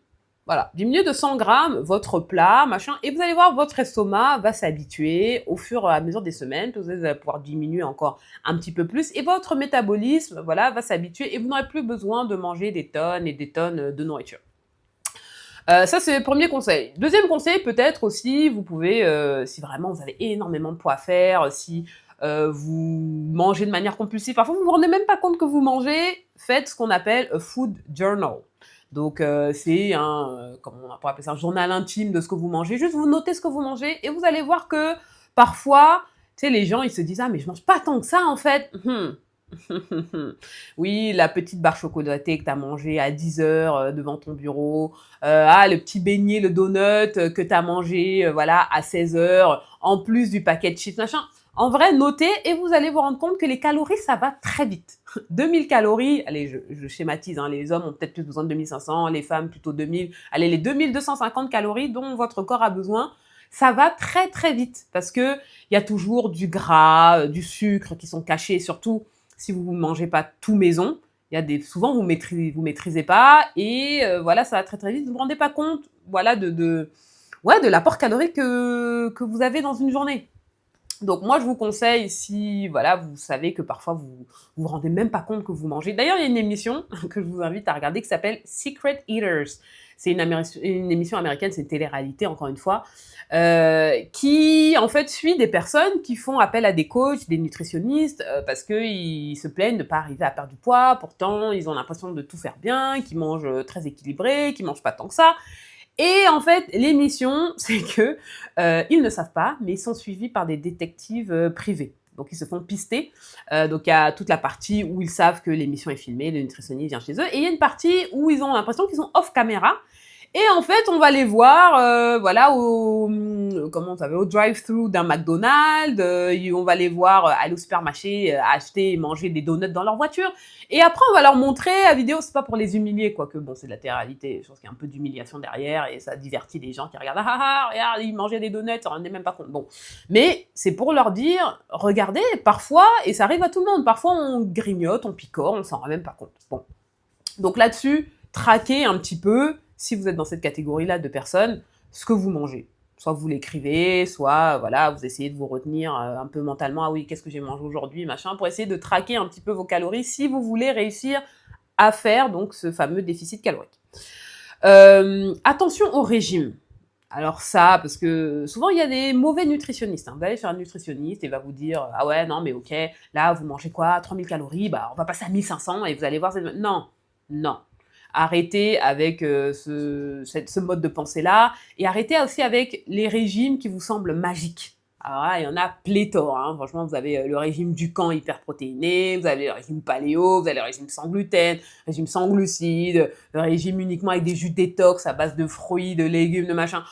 Voilà, diminuez de 100 grammes votre plat, machin, et vous allez voir, votre estomac va s'habituer au fur et à mesure des semaines, vous allez pouvoir diminuer encore un petit peu plus, et votre métabolisme, voilà, va s'habituer, et vous n'aurez plus besoin de manger des tonnes et des tonnes de nourriture. Ça, c'est le premier conseil. Deuxième conseil, peut-être aussi, vous pouvez, si vraiment vous avez énormément de poids à faire, si vous mangez de manière compulsive, parfois vous ne vous rendez même pas compte que vous mangez, faites ce qu'on appelle a food journal. Donc, c'est comment on pourrait appeler ça, un journal intime de ce que vous mangez. Juste, vous notez ce que vous mangez et vous allez voir que parfois, tu sais, les gens, ils se disent: «Ah, mais je mange pas tant que ça, en fait.» Oui, la petite barre chocolatée que tu as mangée à 10 heures devant ton bureau. Le petit beignet, le donut que tu as mangé voilà, à 16 heures, en plus du paquet de chips, machin. En vrai, notez et vous allez vous rendre compte que les calories, ça va très vite. 2000 calories, allez, je schématise, hein, les hommes ont peut-être plus besoin de 2500, les femmes plutôt 2000. Allez, les 2250 calories dont votre corps a besoin, ça va très très vite parce que il y a toujours du gras, du sucre qui sont cachés, surtout si vous ne mangez pas tout maison. Il y a souvent vous maîtrisez pas et voilà, ça va très très vite. Vous ne vous rendez pas compte, voilà, de l'apport calorique que vous avez dans une journée. Donc moi, je vous conseille, si voilà, vous savez que parfois vous rendez même pas compte que vous mangez. D'ailleurs, il y a une émission que je vous invite à regarder qui s'appelle Secret Eaters. C'est une émission américaine, c'est une télé-réalité encore une fois, qui en fait suit des personnes qui font appel à des coachs, des nutritionnistes, parce qu'ils se plaignent de ne pas arriver à perdre du poids. Pourtant, ils ont l'impression de tout faire bien, qu'ils mangent très équilibré, qu'ils mangent pas tant que ça. Et en fait, l'émission, c'est que ils ne savent pas, mais ils sont suivis par des détectives privés. Donc, ils se font pister. Donc, il y a toute la partie où ils savent que l'émission est filmée, le nutritionniste vient chez eux. Et il y a une partie où ils ont l'impression qu'ils sont off caméra. Et en fait, on va les voir, voilà, au drive-thru d'un McDonald's. On va les voir aller au supermarché, acheter et manger des donuts dans leur voiture. Et après, on va leur montrer la vidéo. C'est pas pour les humilier, quoique bon, c'est de la télé-réalité. Je pense qu'il y a un peu d'humiliation derrière et ça divertit les gens qui regardent. Ah ah, regarde, ils mangeaient des donuts, on n'est même pas compte. Bon, mais c'est pour leur dire, regardez, parfois, et ça arrive à tout le monde. Parfois, on grignote, on picore, on s'en rend même pas compte. Bon, donc là-dessus, traquez un petit peu, si vous êtes dans cette catégorie-là de personnes, ce que vous mangez. Soit vous l'écrivez, soit voilà, vous essayez de vous retenir un peu mentalement, ah oui, qu'est-ce que j'ai mangé aujourd'hui, machin, pour essayer de traquer un petit peu vos calories si vous voulez réussir à faire donc ce fameux déficit calorique. Attention au régime. Alors ça, parce que souvent il y a des mauvais nutritionnistes. Vous allez chez un nutritionniste et il va vous dire, ah ouais, non mais ok, là vous mangez quoi, 3000 calories, bah on va passer à 1500 et vous allez voir, non, non. Arrêtez avec ce mode de pensée-là et arrêtez aussi avec les régimes qui vous semblent magiques. Alors là, il y en a pléthore. Hein. Franchement, vous avez le régime Dukan hyperprotéiné, vous avez le régime paléo, vous avez le régime sans gluten, le régime sans glucides, le régime uniquement avec des jus détox à base de fruits, de légumes, de machin.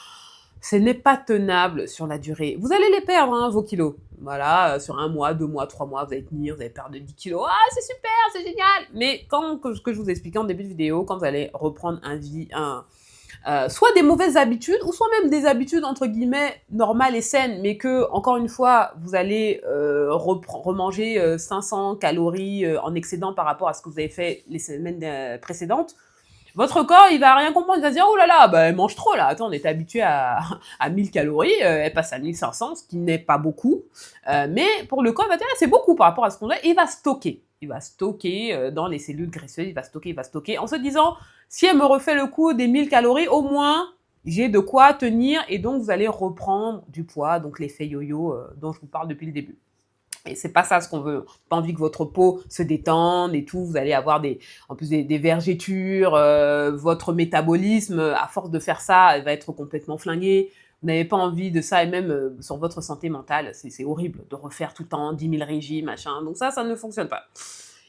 Ce n'est pas tenable sur la durée. Vous allez les perdre, hein, vos kilos. Voilà, sur 1 mois, 2 mois, 3 mois, vous allez tenir, vous allez perdre 10 kilos. Ah, c'est super, c'est génial. Mais ce que je vous expliquais en début de vidéo, quand vous allez reprendre soit des mauvaises habitudes, ou soit même des habitudes entre guillemets normales et saines, mais que, encore une fois, vous allez remanger 500 calories en excédent par rapport à ce que vous avez fait les semaines précédentes, votre corps, il va rien comprendre, il va se dire, oh là là, bah, elle mange trop là, attends, on était habitué à 1000 calories, elle passe à 1500, ce qui n'est pas beaucoup, mais pour le corps, il va dire, c'est beaucoup par rapport à ce qu'on a, et il va stocker. Il va stocker dans les cellules graisseuses, il va stocker, en se disant, si elle me refait le coup des 1000 calories, au moins, j'ai de quoi tenir, et donc vous allez reprendre du poids, donc l'effet yo-yo dont je vous parle depuis le début. Et c'est pas ça ce qu'on veut. Pas envie que votre peau se détende et tout. Vous allez avoir en plus des vergetures. Votre métabolisme, à force de faire ça, il va être complètement flingué. Vous n'avez pas envie de ça et même sur votre santé mentale, c'est horrible de refaire tout le temps 10 000 régimes, machin. Donc ça ne fonctionne pas.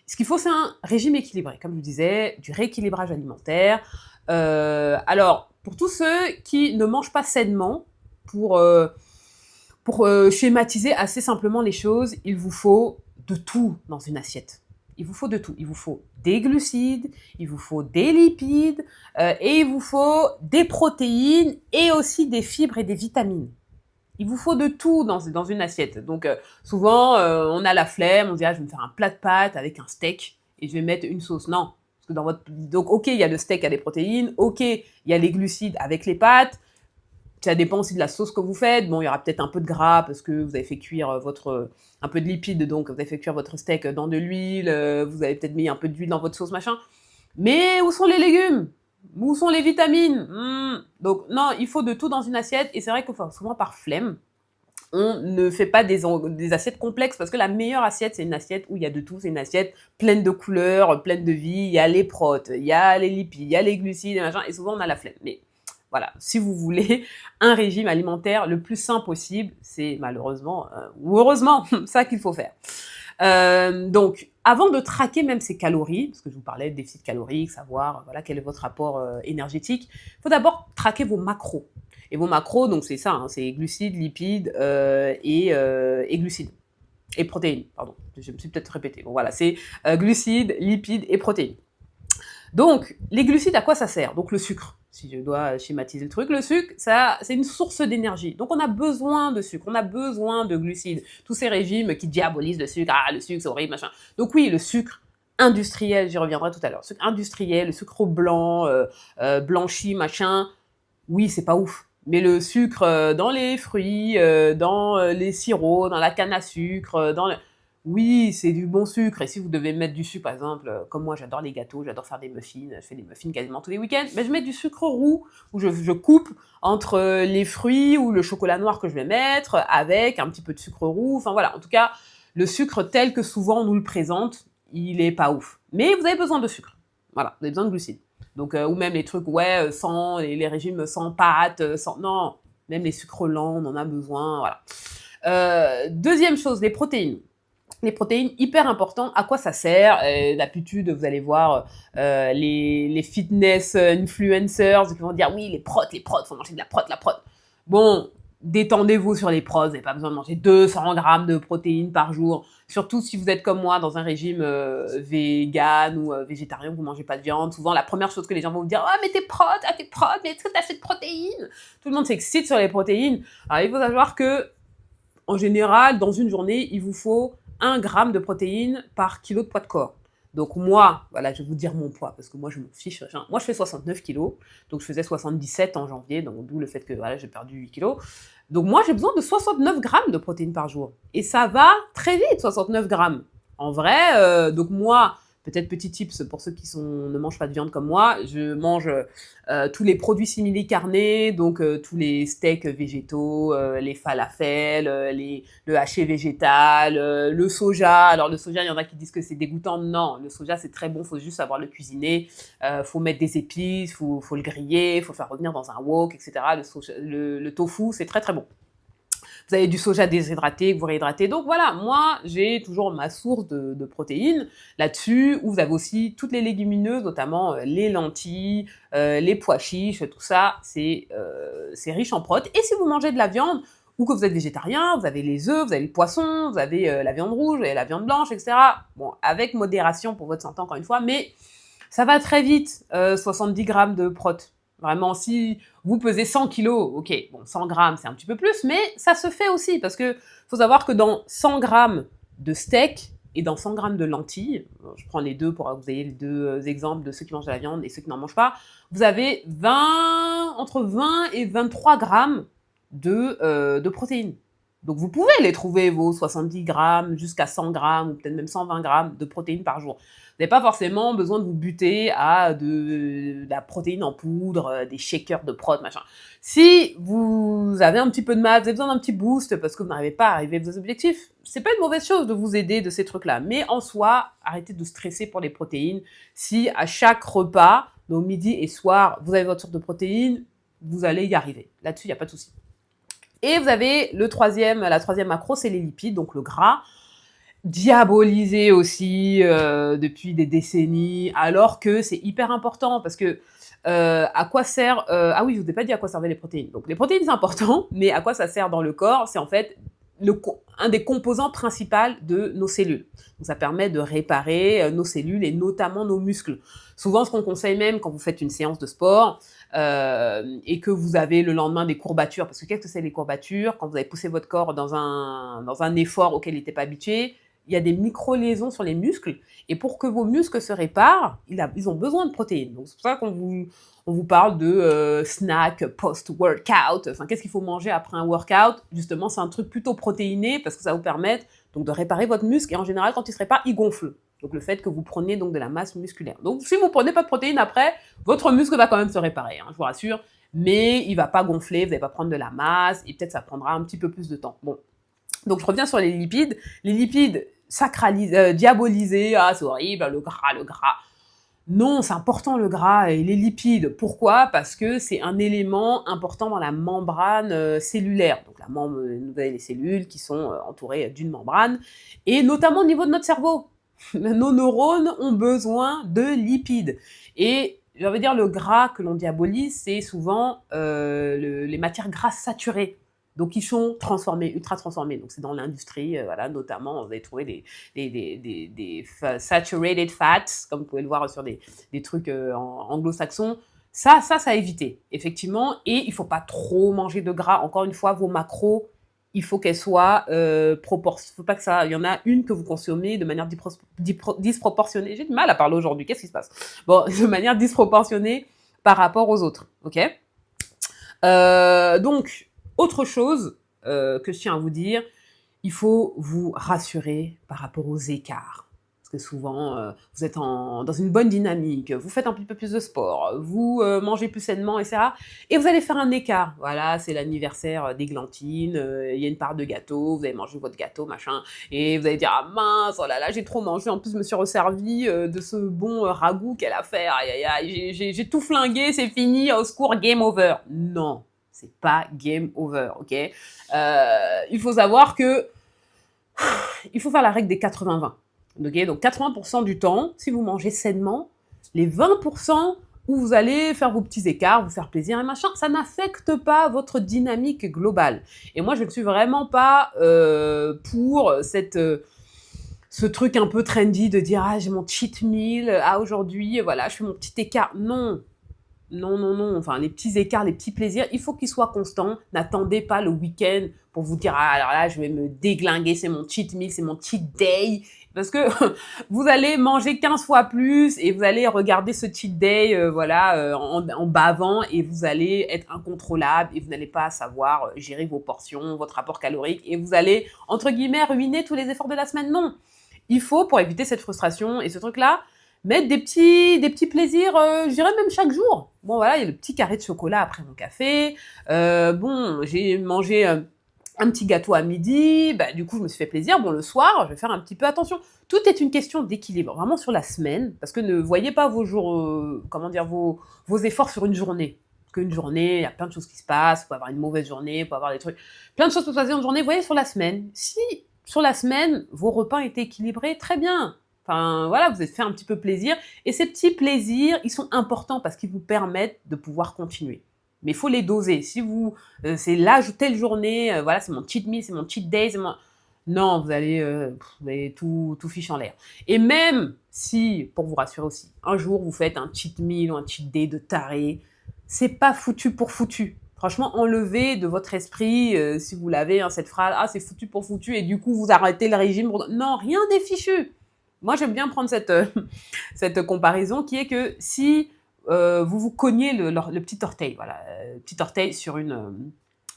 Ce qu'il faut, c'est un régime équilibré, comme je vous disais, du rééquilibrage alimentaire. Alors, pour tous ceux qui ne mangent pas sainement, pour schématiser assez simplement les choses, il vous faut de tout dans une assiette. Il vous faut de tout. Il vous faut des glucides, il vous faut des lipides, et il vous faut des protéines et aussi des fibres et des vitamines. Il vous faut de tout dans une assiette. Donc souvent, on a la flemme, on se dit ah, je vais me faire un plat de pâtes avec un steak et je vais mettre une sauce. Non. Parce que donc ok, il y a le steak à des protéines, ok, il y a les glucides avec les pâtes. Ça dépend aussi de la sauce que vous faites. Bon, il y aura peut-être un peu de gras parce que vous avez fait cuire un peu de lipides, donc vous avez fait cuire votre steak dans de l'huile, vous avez peut-être mis un peu d'huile dans votre sauce, machin. Mais où sont les légumes? Où sont les vitamines? Donc non, il faut de tout dans une assiette. Et c'est vrai que souvent par flemme, on ne fait pas des assiettes complexes parce que la meilleure assiette, c'est une assiette où il y a de tout. C'est une assiette pleine de couleurs, pleine de vie. Il y a les protes, il y a les lipides, il y a les glucides et machin. Et souvent, on a la flemme. Mais voilà, si vous voulez un régime alimentaire le plus sain possible, c'est malheureusement ou heureusement ça qu'il faut faire. Donc, avant de traquer même ces calories, parce que je vous parlais de déficit calorique, savoir voilà quel est votre rapport énergétique, il faut d'abord traquer vos macros. Et vos macros, donc c'est ça, hein, c'est glucides, lipides et glucides. Et protéines, pardon, je me suis peut-être répétée. Bon voilà, c'est glucides, lipides et protéines. Donc, les glucides, à quoi ça sert? Donc le sucre, si je dois schématiser le truc, le sucre, ça, c'est une source d'énergie. Donc on a besoin de sucre, on a besoin de glucides. Tous ces régimes qui diabolisent le sucre, ah le sucre c'est horrible, machin. Donc oui, le sucre industriel, j'y reviendrai tout à l'heure. Le sucre industriel, le sucre blanc, blanchi, machin, oui, c'est pas ouf. Mais le sucre dans les fruits, dans les sirops, dans la canne à sucre, oui, c'est du bon sucre. Et si vous devez mettre du sucre, par exemple, comme moi, j'adore les gâteaux, j'adore faire des muffins, je fais des muffins quasiment tous les week-ends, mais je mets du sucre roux, où je coupe entre les fruits ou le chocolat noir que je vais mettre, avec un petit peu de sucre roux. Enfin voilà, en tout cas, le sucre tel que souvent on nous le présente, il est pas ouf. Mais vous avez besoin de sucre. Voilà, vous avez besoin de glucides. Donc, ou même les trucs, ouais, sans, les régimes sans pâtes, sans... Non, même les sucres lents, on en a besoin, voilà. Deuxième chose, les protéines. Les protéines, hyper important. À quoi ça sert? D'habitude, vous allez voir les fitness influencers qui vont dire oui, les protes, faut manger de la prot. Bon, détendez-vous sur les protes, vous n'avez pas besoin de manger 200 grammes de protéines par jour. Surtout si vous êtes comme moi dans un régime vegan ou végétarien, vous ne mangez pas de viande. Souvent, la première chose que les gens vont vous dire, ah mais tes protes, mais est-ce que tu as assez de protéines? Tout le monde s'excite sur les protéines. Alors, il faut savoir que en général, dans une journée, il vous faut 1 gramme de protéines par kilo de poids de corps. Donc moi, voilà, je vais vous dire mon poids, parce que moi je m'en fiche. Moi je fais 69 kilos, donc je faisais 77 en janvier, donc d'où le fait que voilà, j'ai perdu 8 kilos. Donc moi j'ai besoin de 69 grammes de protéines par jour. Et ça va très vite, 69 grammes. En vrai, donc moi, peut-être petit tips pour ceux qui ne mangent pas de viande comme moi, je mange tous les produits simili carnés, donc tous les steaks végétaux, les falafels, le haché végétal, le soja. Alors le soja, il y en a qui disent que c'est dégoûtant. Non, le soja c'est très bon, faut juste savoir le cuisiner. Faut mettre des épices, faut le griller, faut le faire revenir dans un wok, etc. Le tofu, c'est très très bon. Vous avez du soja déshydraté que vous réhydratez. Donc voilà, moi, j'ai toujours ma source de protéines là-dessus, où vous avez aussi toutes les légumineuses, notamment les lentilles, les pois chiches, tout ça, c'est riche en protéines. Et si vous mangez de la viande, ou que vous êtes végétarien, vous avez les œufs, vous avez le poisson, vous avez la viande rouge, vous avez la viande blanche, etc. Bon, avec modération pour votre santé, encore une fois, mais ça va très vite, 70 grammes de protéines. Vraiment, si vous pesez 100 kilos, ok, bon, 100 grammes, c'est un petit peu plus, mais ça se fait aussi, parce que faut savoir que dans 100 grammes de steak et dans 100 grammes de lentilles, je prends les deux pour que vous ayez les deux exemples de ceux qui mangent de la viande et ceux qui n'en mangent pas, vous avez entre 20 et 23 grammes de protéines. Donc vous pouvez les trouver, vos 70 grammes jusqu'à 100 grammes ou peut-être même 120 grammes de protéines par jour. Vous n'avez pas forcément besoin de vous buter à de la protéine en poudre, des shakers de prot, machin. Si vous avez un petit peu de masse, vous avez besoin d'un petit boost parce que vous n'arrivez pas à arriver à vos objectifs, c'est pas une mauvaise chose de vous aider de ces trucs-là. Mais en soi, arrêtez de stresser pour les protéines. Si à chaque repas, donc midi et soir, vous avez votre source de protéines, vous allez y arriver. Là-dessus, il n'y a pas de souci. Et vous avez la troisième macro, c'est les lipides, donc le gras, diabolisé aussi depuis des décennies, alors que c'est hyper important parce que à quoi sert ah oui, je vous ai pas dit à quoi servaient les protéines. Donc les protéines c'est important, mais à quoi ça sert dans le corps? C'est en fait un des composants principaux de nos cellules. Donc ça permet de réparer nos cellules et notamment nos muscles. Souvent, ce qu'on conseille même quand vous faites une séance de sport et que vous avez le lendemain des courbatures, parce que qu'est-ce que c'est les courbatures? Quand vous avez poussé votre corps dans un effort auquel il n'était pas habitué, il y a des micro-lésions sur les muscles, et pour que vos muscles se réparent, ils ont besoin de protéines. Donc c'est pour ça on vous parle de snack post-workout. Enfin, qu'est-ce qu'il faut manger après un workout? Justement, c'est un truc plutôt protéiné parce que ça va vous permettre donc de réparer votre muscle. Et en général, quand il se répare, il gonfle. Donc le fait que vous preniez donc de la masse musculaire. Donc si vous prenez pas de protéines après, votre muscle va quand même se réparer, hein, je vous rassure. Mais il va pas gonfler, vous n'allez pas prendre de la masse et peut-être ça prendra un petit peu plus de temps. Bon. Donc je reviens sur les lipides. Les lipides diabolisés, ah c'est horrible, le gras. Non, c'est important le gras et les lipides. Pourquoi? Parce que c'est un élément important dans la membrane cellulaire. Donc vous avez les cellules qui sont entourées d'une membrane, et notamment au niveau de notre cerveau. Nos neurones ont besoin de lipides. Et j'ai envie de dire, le gras que l'on diabolise, c'est souvent les matières grasses saturées. Donc, ils sont transformés, ultra transformés. Donc, c'est dans l'industrie, voilà, notamment, vous allez trouver des saturated fats, comme vous pouvez le voir sur des trucs anglo-saxons. Ça à éviter, effectivement. Et il ne faut pas trop manger de gras. Encore une fois, vos macros, il faut qu'elles soient proportionnelles. Il ne faut pas que ça... Il y en a une que vous consommez de manière disproportionnée. J'ai du mal à parler aujourd'hui. Qu'est-ce qui se passe? Bon, de manière disproportionnée par rapport aux autres. OK? Donc, autre chose que je tiens à vous dire, il faut vous rassurer par rapport aux écarts. Parce que souvent, vous êtes dans une bonne dynamique, vous faites un petit peu plus de sport, vous mangez plus sainement, etc. Et vous allez faire un écart. Voilà, c'est l'anniversaire d'Églantine, il y a une part de gâteau, vous allez manger votre gâteau, machin, et vous allez dire « Ah mince, oh là là, j'ai trop mangé, en plus je me suis resservi de ce bon ragoût qu'elle a fait, aïe aïe aïe, j'ai tout flingué, c'est fini, au secours, game over ». Non, c'est pas game over, ok? Il faut savoir que il faut faire la règle des 80-20. Okay, donc 80% du temps, si vous mangez sainement, les 20% où vous allez faire vos petits écarts, vous faire plaisir et machin, ça n'affecte pas votre dynamique globale. Et moi, je ne suis vraiment pas pour ce truc un peu trendy de dire « Ah, j'ai mon cheat meal, ah, aujourd'hui, voilà, je fais mon petit écart ». Non, enfin, les petits écarts, les petits plaisirs, il faut qu'ils soient constants. N'attendez pas le week-end pour vous dire « Ah, alors là, je vais me déglinguer, c'est mon cheat meal, c'est mon cheat day ». Parce que vous allez manger 15 fois plus et vous allez regarder ce cheat day en bavant, et vous allez être incontrôlable et vous n'allez pas savoir gérer vos portions, votre rapport calorique, et vous allez, entre guillemets, ruiner tous les efforts de la semaine. Non, il faut, pour éviter cette frustration et ce truc-là, mettre des petits plaisirs, je dirais même chaque jour. Bon, voilà, il y a le petit carré de chocolat après mon café. Bon, j'ai mangé un petit gâteau à midi. Bah, du coup, je me suis fait plaisir. Bon, le soir, je vais faire un petit peu attention. Tout est une question d'équilibre, vraiment sur la semaine. Parce que ne voyez pas vos jours, vos efforts sur une journée. Parce qu'une journée, il y a plein de choses qui se passent. Vous pouvez avoir une mauvaise journée, vous pouvez avoir des trucs. Plein de choses peuvent se passer en journée. Vous voyez sur la semaine. Si, sur la semaine, vos repas étaient équilibrés, très bien. Enfin, voilà, vous êtes fait un petit peu plaisir. Et ces petits plaisirs, ils sont importants parce qu'ils vous permettent de pouvoir continuer. Mais il faut les doser. Si c'est là, telle journée, voilà, c'est mon cheat meal, c'est mon cheat day, non, vous allez tout fiche en l'air. Et même si, pour vous rassurer aussi, un jour vous faites un cheat meal ou un cheat day de taré, c'est pas foutu pour foutu. Franchement, enlevez de votre esprit, si vous l'avez, cette phrase, ah, c'est foutu pour foutu, et du coup, vous arrêtez le régime. Non, rien n'est fichu. Moi, j'aime bien prendre cette comparaison qui est que si vous cognez le petit orteil, voilà, petit orteil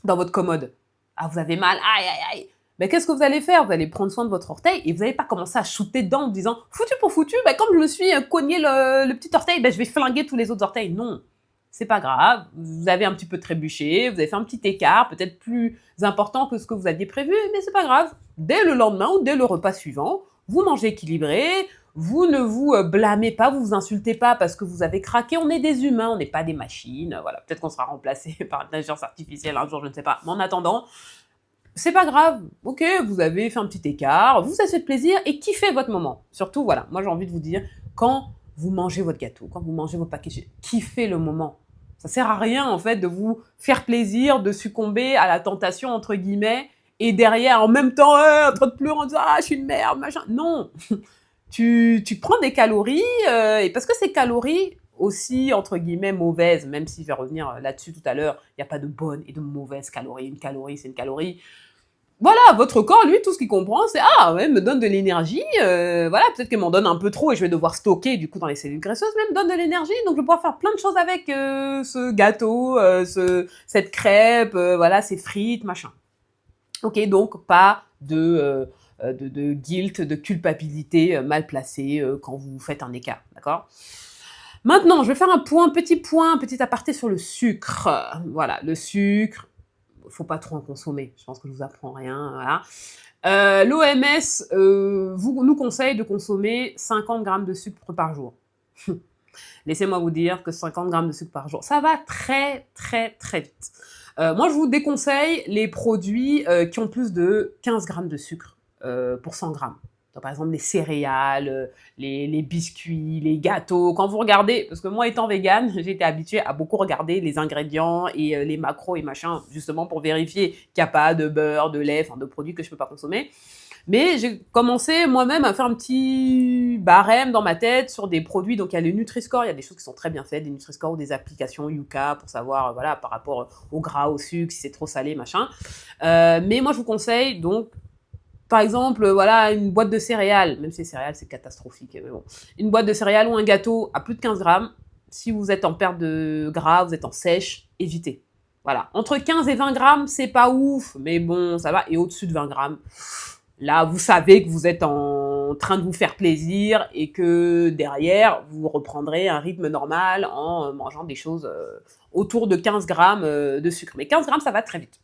dans votre commode, Ah, vous avez mal, aïe, aïe, aïe. Mais qu'est-ce que vous allez faire? Vous allez prendre soin de votre orteil et vous n'allez pas commencer à shooter dedans en disant foutu pour foutu, comme je me suis cogné le petit orteil, je vais flinguer tous les autres orteils. Non, c'est pas grave. Vous avez un petit peu trébuché, vous avez fait un petit écart, peut-être plus important que ce que vous aviez prévu, mais c'est pas grave. Dès le lendemain ou dès le repas suivant, vous mangez équilibré, vous ne vous blâmez pas, vous vous insultez pas parce que vous avez craqué. On est des humains, on n'est pas des machines. Voilà, peut-être qu'on sera remplacé par l'intelligence artificielle un jour, je ne sais pas. Mais en attendant, c'est pas grave. Ok, vous avez fait un petit écart, vous avez fait plaisir et kiffez votre moment. Surtout, voilà, moi j'ai envie de vous dire, quand vous mangez votre gâteau, quand vous mangez votre paquet, kiffez le moment. Ça sert à rien en fait de vous faire plaisir, de succomber à la tentation entre guillemets et derrière en même temps en train de pleurer en disant ah je suis une merde machin. Non, tu prends des calories et parce que ces calories aussi entre guillemets mauvaises, même si je vais revenir là-dessus tout à l'heure, il n'y a pas de bonnes et de mauvaises calories. Une calorie c'est une calorie. Voilà, votre corps, lui, tout ce qu'il comprend, c'est ah ouais, me donne de l'énergie. Voilà, peut-être qu'elle m'en donne un peu trop et je vais devoir stocker du coup dans les cellules graisseuses, mais elle me donne de l'énergie, donc je vais pouvoir faire plein de choses avec ce gâteau, cette crêpe, voilà, ces frites, machin. Ok, donc pas de guilt, de culpabilité mal placée quand vous faites un écart, d'accord? Maintenant, je vais faire un petit aparté sur le sucre. Voilà, le sucre, faut pas trop en consommer. Je pense que je vous apprends rien. Voilà. L'OMS nous conseille de consommer 50 grammes de sucre par jour. Laissez-moi vous dire que 50 grammes de sucre par jour, ça va très très très vite. Moi, je vous déconseille les produits qui ont plus de 15 grammes de sucre pour 100 grammes. Donc, par exemple, les céréales, les biscuits, les gâteaux. Quand vous regardez, parce que moi, étant végane, j'ai été habituée à beaucoup regarder les ingrédients et les macros et machin, justement pour vérifier qu'il n'y a pas de beurre, de lait, enfin de produits que je ne peux pas consommer. Mais j'ai commencé moi-même à faire un petit barème dans ma tête sur des produits. Donc, il y a les Nutri-Score, il y a des choses qui sont très bien faites, des Nutri-Score ou des applications Yuka pour savoir, voilà, par rapport au gras, au sucre, si c'est trop salé, machin. Mais moi, je vous conseille donc par exemple, voilà, une boîte de céréales, même si les céréales, c'est catastrophique, mais bon. Une boîte de céréales ou un gâteau à plus de 15 grammes, si vous êtes en perte de gras, vous êtes en sèche, évitez. Voilà. Entre 15 et 20 grammes, c'est pas ouf, mais bon, ça va. Et au-dessus de 20 grammes, là, vous savez que vous êtes en train de vous faire plaisir et que derrière, vous reprendrez un rythme normal en mangeant des choses autour de 15 grammes de sucre. Mais 15 grammes, ça va très vite.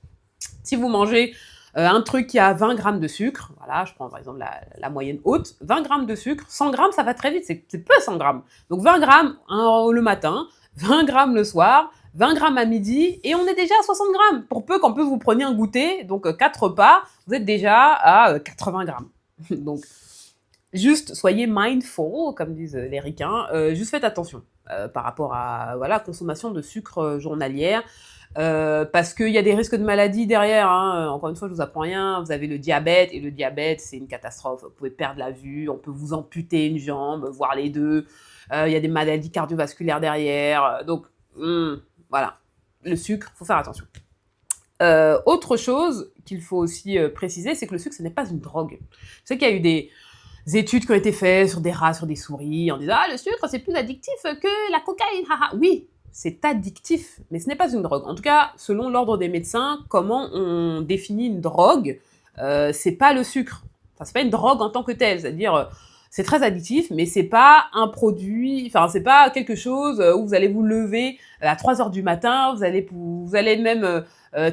Si vous mangez un truc qui a 20 grammes de sucre, voilà, je prends par exemple la moyenne haute, 20 grammes de sucre, 100 grammes, ça va très vite, c'est peu 100 grammes. Donc 20 grammes le matin, 20 grammes le soir, 20 grammes à midi, et on est déjà à 60 grammes. Pour peu qu'en plus vous preniez un goûter, donc 4 repas, vous êtes déjà à 80 grammes. Donc, juste soyez mindful, comme disent les ricains, juste faites attention par rapport à la consommation de sucre journalière. Parce qu'il y a des risques de maladie derrière. Hein. Encore une fois, je vous apprends rien. Vous avez le diabète, et le diabète, c'est une catastrophe. Vous pouvez perdre la vue, on peut vous amputer une jambe, voire les deux. Il y a des maladies cardiovasculaires derrière. Donc, voilà. Le sucre, il faut faire attention. Autre chose qu'il faut aussi préciser, c'est que le sucre, ce n'est pas une drogue. Je sais qu'il y a eu des études qui ont été faites sur des rats, sur des souris, en disant « Ah, le sucre, c'est plus addictif que la cocaïne. » Oui, c'est addictif, mais ce n'est pas une drogue. En tout cas, selon l'ordre des médecins, comment on définit une drogue, c'est pas le sucre. Enfin, c'est pas une drogue en tant que telle. C'est-à-dire, c'est très addictif, mais c'est pas un produit, enfin, c'est pas quelque chose où vous allez vous lever à 3 heures du matin, vous allez même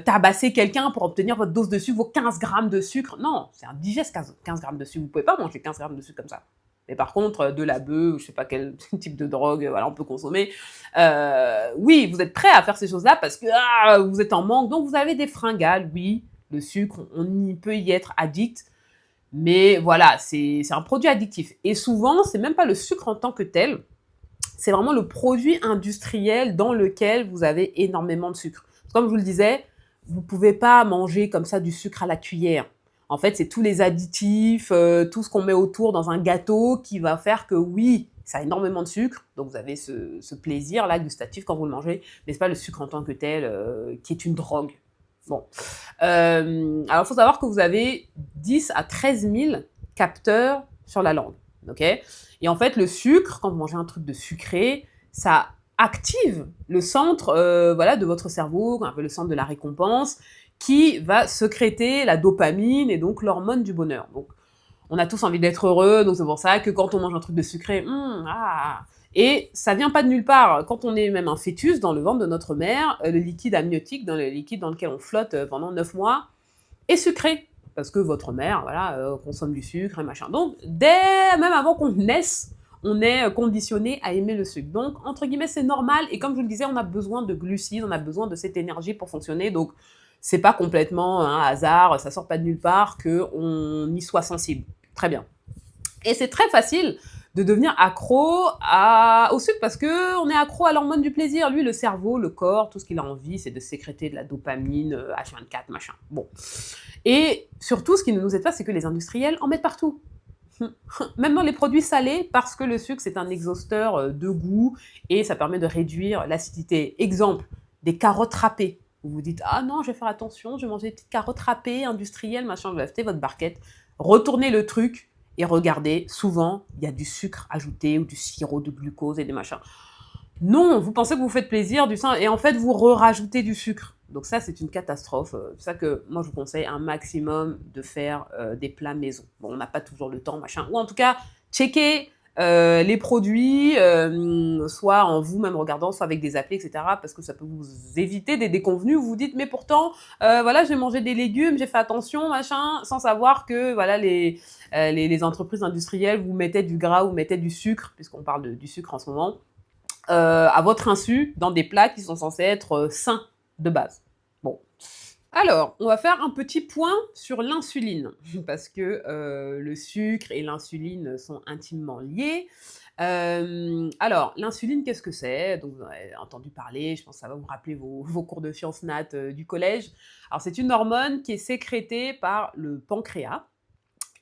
tabasser quelqu'un pour obtenir votre dose de sucre, vos 15 grammes de sucre. Non, c'est indigeste 15 grammes de sucre. Vous pouvez pas manger 15 grammes de sucre comme ça. Mais par contre, de la bœuf, je sais pas quel type de drogue, voilà, on peut consommer. Oui, vous êtes prêt à faire ces choses-là parce que vous êtes en manque, donc vous avez des fringales. Oui, le sucre, on peut y être addict, mais voilà, c'est un produit addictif. Et souvent, c'est même pas le sucre en tant que tel, c'est vraiment le produit industriel dans lequel vous avez énormément de sucre. Comme je vous le disais, vous pouvez pas manger comme ça du sucre à la cuillère. En fait, c'est tous les additifs, tout ce qu'on met autour dans un gâteau qui va faire que oui, ça a énormément de sucre, donc vous avez ce plaisir-là gustatif quand vous le mangez, mais c'est pas le sucre en tant que tel qui est une drogue. Bon. Alors, il faut savoir que vous avez 10 à 13 000 capteurs sur la langue, ok ? Et en fait, le sucre, quand vous mangez un truc de sucré, ça active le centre de votre cerveau, un peu le centre de la récompense, qui va sécréter la dopamine et donc l'hormone du bonheur. Donc, on a tous envie d'être heureux, donc c'est pour ça que quand on mange un truc de sucré, et ça vient pas de nulle part. Quand on est même un fœtus dans le ventre de notre mère, le liquide amniotique, dans le liquide dans lequel on flotte pendant 9 mois, est sucré. Parce que votre mère, voilà, consomme du sucre et machin. Donc, même avant qu'on naisse, on est conditionné à aimer le sucre. Donc, entre guillemets, c'est normal. Et comme je vous le disais, on a besoin de glucides, on a besoin de cette énergie pour fonctionner. Donc, c'est pas complètement un hasard, ça sort pas de nulle part qu'on y soit sensible. Très bien. Et c'est très facile de devenir accro au sucre parce qu'on est accro à l'hormone du plaisir. Lui, le cerveau, le corps, tout ce qu'il a envie, c'est de sécréter de la dopamine, H24, machin. Bon. Et surtout, ce qui ne nous aide pas, c'est que les industriels en mettent partout. Même dans les produits salés, parce que le sucre, c'est un exhausteur de goût et ça permet de réduire l'acidité. Exemple, des carottes râpées. Vous vous dites, ah non, je vais faire attention, je vais manger des petites carottes râpées, industrielles, machin, vous achetez votre barquette, retournez le truc et regardez, souvent, il y a du sucre ajouté ou du sirop de glucose et des machins. Non, vous pensez que vous faites plaisir du sang et en fait, vous rajoutez du sucre. Donc ça, c'est une catastrophe. C'est pour ça que moi, je vous conseille un maximum de faire des plats maison. Bon, on n'a pas toujours le temps, machin. Ou en tout cas, checker les produits, soit en vous-même regardant, soit avec des applis, etc. Parce que ça peut vous éviter des déconvenus où vous dites, mais pourtant, voilà, j'ai mangé des légumes, j'ai fait attention, machin, sans savoir que voilà, les entreprises industrielles vous mettaient du gras ou mettaient du sucre, puisqu'on parle du sucre en ce moment, à votre insu, dans des plats qui sont censés être sains de base. Bon. Alors, on va faire un petit point sur l'insuline, parce que le sucre et l'insuline sont intimement liés. Alors, l'insuline, qu'est-ce que c'est? Donc, vous en avez entendu parler, je pense que ça va vous rappeler vos cours de sciences nat du collège. Alors, c'est une hormone qui est sécrétée par le pancréas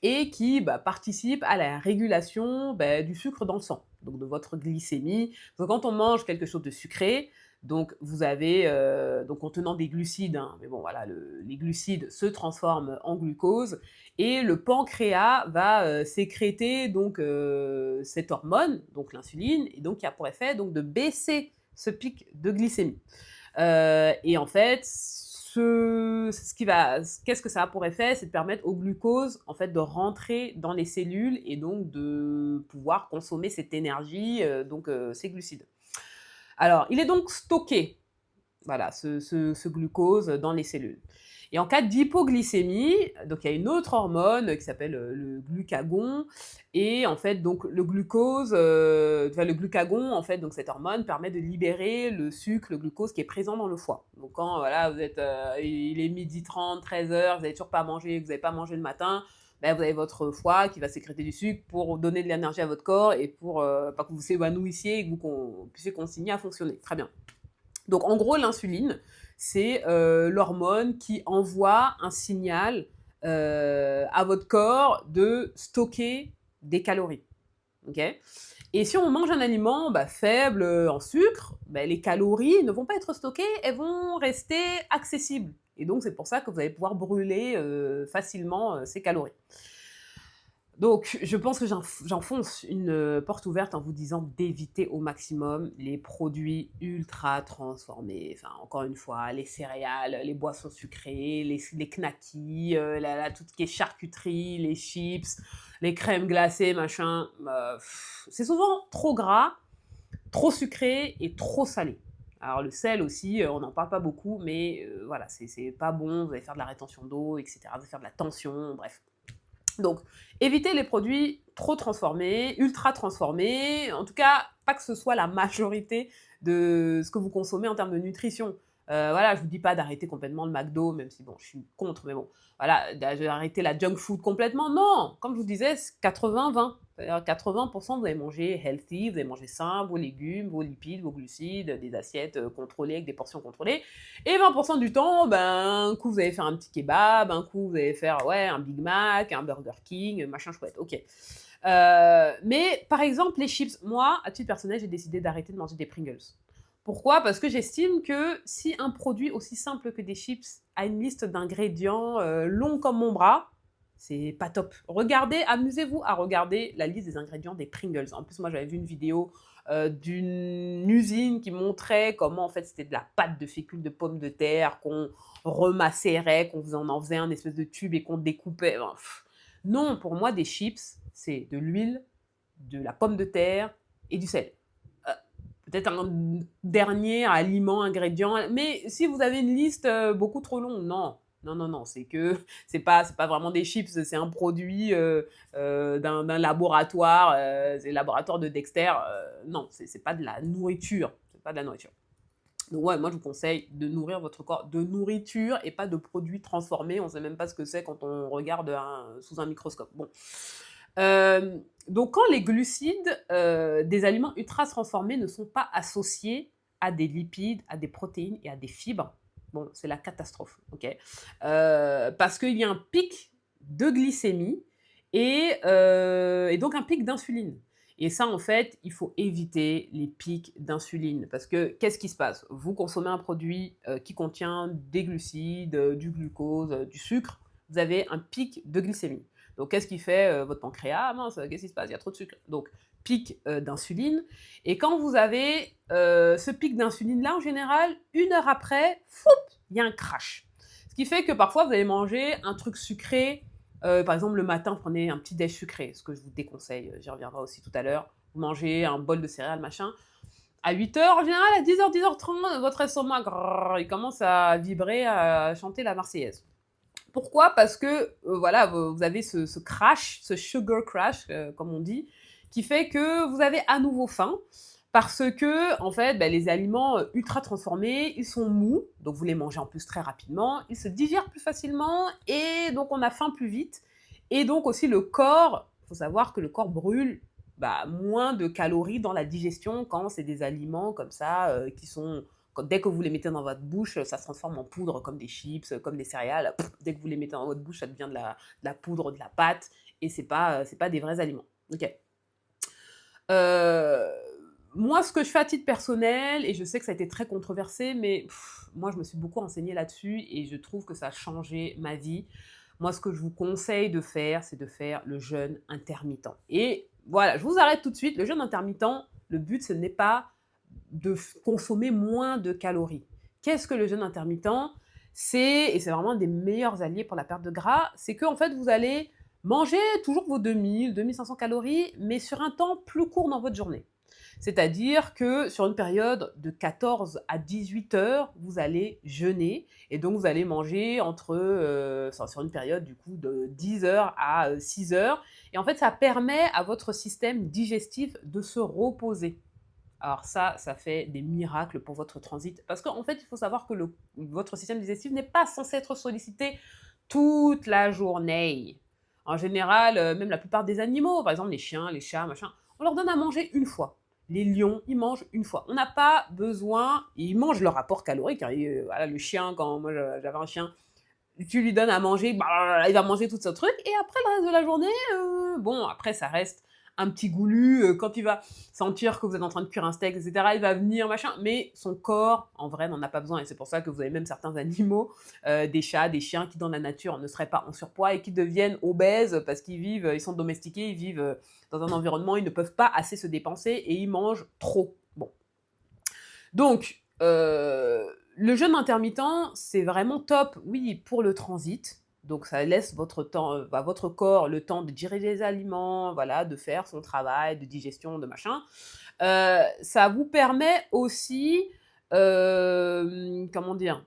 et qui participe à la régulation du sucre dans le sang, donc de votre glycémie. Donc, quand on mange quelque chose de sucré, donc vous avez, donc contenant des glucides, hein, mais bon voilà, les glucides se transforment en glucose et le pancréas va sécréter donc cette hormone, donc l'insuline, et donc qui a pour effet donc de baisser ce pic de glycémie. Et en fait, qu'est-ce que ça a pour effet? C'est de permettre au glucose en fait de rentrer dans les cellules et donc de pouvoir consommer cette énergie, donc ces glucides. Alors, il est donc stocké, voilà, ce glucose dans les cellules. Et en cas d'hypoglycémie, donc il y a une autre hormone qui s'appelle le glucagon, et en fait, donc le glucagon, en fait, donc cette hormone permet de libérer le sucre, le glucose qui est présent dans le foie. Donc quand voilà, vous êtes, il est 12h30, 13h, vous n'avez toujours pas mangé, vous n'avez pas mangé le matin, vous avez votre foie qui va sécréter du sucre pour donner de l'énergie à votre corps et pour pas que vous s'évanouissiez et que vous puissiez continuer à fonctionner. Très bien. Donc en gros, l'insuline, c'est l'hormone qui envoie un signal à votre corps de stocker des calories. Okay, et si on mange un aliment faible en sucre, les calories ne vont pas être stockées, elles vont rester accessibles. Et donc c'est pour ça que vous allez pouvoir brûler facilement ces calories. Donc, je pense que j'enfonce une porte ouverte en vous disant d'éviter au maximum les produits ultra transformés. Enfin, encore une fois, les céréales, les boissons sucrées, les knackis, tout ce qui est charcuterie, les chips, les crèmes glacées, machin. C'est souvent trop gras, trop sucré et trop salé. Alors le sel aussi, on n'en parle pas beaucoup, mais voilà, c'est pas bon, vous allez faire de la rétention d'eau, etc. Vous allez faire de la tension, bref. Donc, évitez les produits trop transformés, ultra transformés, en tout cas, pas que ce soit la majorité de ce que vous consommez en termes de nutrition. Voilà, je vous dis pas d'arrêter complètement le McDo, même si bon, je suis contre, mais bon, voilà, d'arrêter la junk food complètement. Non, comme je vous disais, c'est 80-20. C'est-à-dire 80%, vous allez manger healthy, vous allez manger sain, vos légumes, vos lipides, vos glucides, des assiettes contrôlées avec des portions contrôlées. Et 20% du temps, un coup vous allez faire un petit kebab, un coup vous allez faire un Big Mac, un Burger King, machin chouette, ok. Mais par exemple, les chips, moi, à titre personnel, j'ai décidé d'arrêter de manger des Pringles. Pourquoi? Parce que j'estime que si un produit aussi simple que des chips a une liste d'ingrédients long comme mon bras, c'est pas top. Regardez, amusez-vous à regarder la liste des ingrédients des Pringles. En plus, moi, j'avais vu une vidéo d'une usine qui montrait comment en fait c'était de la pâte de fécule de pommes de terre qu'on remacérait, on en faisait un espèce de tube et qu'on découpait. Enfin, non, pour moi, des chips, c'est de l'huile, de la pomme de terre et du sel. Heu, Peut-être un dernier aliment, ingrédient, mais si vous avez une liste, beaucoup trop longue, non. Non, non, non, c'est que c'est pas vraiment des chips, c'est un produit, d'un laboratoire, c'est le laboratoire de Dexter, non, c'est pas de la nourriture, c'est pas de la nourriture. Donc ouais, moi je vous conseille de nourrir votre corps de nourriture et pas de produits transformés. On ne sait même pas ce que c'est quand on regarde sous un microscope. Bon. Donc quand les glucides des aliments ultra transformés ne sont pas associés à des lipides, à des protéines et à des fibres, bon, c'est la catastrophe, ok. Parce qu'il y a un pic de glycémie et donc un pic d'insuline. Et ça, en fait, il faut éviter les pics d'insuline. Parce que qu'est-ce qui se passe? Vous consommez un produit qui contient des glucides, du glucose, du sucre, vous avez un pic de glycémie. Donc, qu'est-ce qui fait votre pancréas? Ah mince, qu'est-ce qui se passe? Il y a trop de sucre. Donc, pic d'insuline. Et quand vous avez ce pic d'insuline-là, en général, 1 heure après, foup, il y a un crash. Ce qui fait que parfois, vous allez manger un truc sucré. Par exemple, le matin, prenez un petit déj sucré, ce que je vous déconseille, j'y reviendrai aussi tout à l'heure. Vous mangez un bol de céréales, machin. À 8 heures, en général, à 10 heures, 10h30, votre estomac, grrr, il commence à vibrer, à chanter la Marseillaise. Pourquoi? Parce que voilà, vous avez ce crash, ce sugar crash, comme on dit, qui fait que vous avez à nouveau faim. Parce que, en fait, ben, les aliments ultra transformés, ils sont mous, donc vous les mangez en plus très rapidement, ils se digèrent plus facilement, et donc on a faim plus vite. Et donc aussi le corps, il faut savoir que le corps brûle bah, moins de calories dans la digestion quand c'est des aliments comme ça, qui sont dès que vous les mettez dans votre bouche, ça se transforme en poudre, comme des chips, comme des céréales. Pff, dès que vous les mettez dans votre bouche, ça devient de la poudre, de la pâte, et c'est pas des vrais aliments. Ok. Euh, Moi, ce que je fais à titre personnel, et je sais que ça a été très controversé, mais moi, je me suis beaucoup renseignée là-dessus, et je trouve que ça a changé ma vie. Moi, ce que je vous conseille de faire, c'est de faire le jeûne intermittent. Et voilà, je vous arrête tout de suite. Le jeûne intermittent, le but, ce n'est pas de consommer moins de calories. Qu'est-ce que le jeûne intermittent? Et c'est vraiment un des meilleurs alliés pour la perte de gras, c'est que en fait, vous allez manger toujours vos 2000, 2500 calories, mais sur un temps plus court dans votre journée. C'est-à-dire que sur une période de 14 à 18 heures, vous allez jeûner et donc vous allez manger sur une période du coup de 10 heures à 6 heures. Et en fait, ça permet à votre système digestif de se reposer. Alors ça fait des miracles pour votre transit. Parce qu'en fait, il faut savoir que votre système digestif n'est pas censé être sollicité toute la journée. En général, même la plupart des animaux, par exemple les chiens, les chats, machin, on leur donne à manger une fois. Les lions, ils mangent une fois. On n'a pas besoin, ils mangent leur apport calorique, hein. Et, voilà, le chien, quand moi j'avais un chien, tu lui donnes à manger, bah, il va manger tout ce truc, et après le reste de la journée, bon, après ça reste un petit goulu, quand il va sentir que vous êtes en train de cuire un steak, etc., il va venir, machin, mais son corps, en vrai, n'en a pas besoin, et c'est pour ça que vous avez même certains animaux, des chats, des chiens, qui dans la nature ne seraient pas en surpoids et qui deviennent obèses parce ils sont domestiqués, ils vivent dans un environnement, ils ne peuvent pas assez se dépenser et ils mangent trop. Bon. Donc, le jeûne intermittent, c'est vraiment top, oui, pour le transit. Donc, ça laisse votre corps le temps de digérer les aliments, voilà, de faire son travail de digestion, de machin. Ça vous permet aussi, comment dire,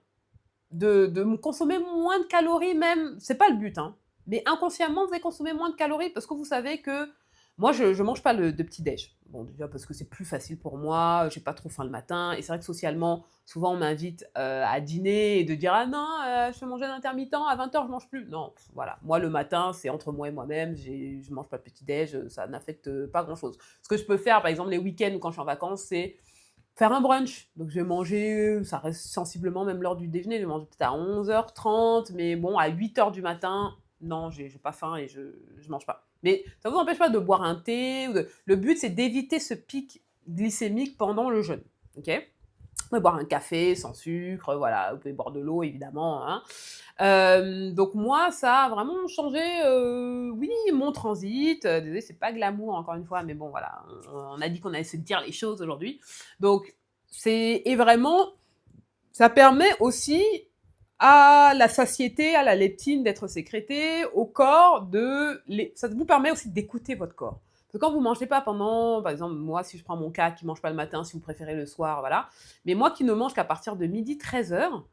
de consommer moins de calories même. C'est pas le but, hein. Mais inconsciemment, vous allez consommer moins de calories parce que vous savez que moi, je ne mange pas de petit déj. Bon, déjà parce que c'est plus facile pour moi, j'ai pas trop faim le matin. Et c'est vrai que socialement, souvent on m'invite à dîner et de dire ah non, je fais manger un intermittent, à 20 heures je mange plus. Non, voilà. Moi, le matin, c'est entre moi et moi-même. Je mange pas de petit déj, ça n'affecte pas grand-chose. Ce que je peux faire, par exemple, les week-ends ou quand je suis en vacances, c'est faire un brunch. Donc je vais manger, ça reste sensiblement même l'heure du déjeuner, je vais manger peut-être à 11h30, mais bon, à 8 heures du matin, non, j'ai pas faim et je mange pas. Mais ça ne vous empêche pas de boire un thé. Le but, c'est d'éviter ce pic glycémique pendant le jeûne. Ok. Vous pouvez boire un café sans sucre, voilà, vous pouvez boire de l'eau évidemment, hein. Donc moi, ça a vraiment changé, oui, mon transit, désolée, c'est pas glamour encore une fois, mais bon voilà, on a dit qu'on allait se dire les choses aujourd'hui. Donc c'est et vraiment, ça permet aussi à la satiété, à la leptine d'être sécrétée, au corps de les ça vous permet aussi d'écouter votre corps. Parce que quand vous mangez pas pendant par exemple, moi, si je prends mon cas qui mange pas le matin, si vous préférez le soir, voilà. Mais moi qui ne mange qu'à partir de 12h-13h,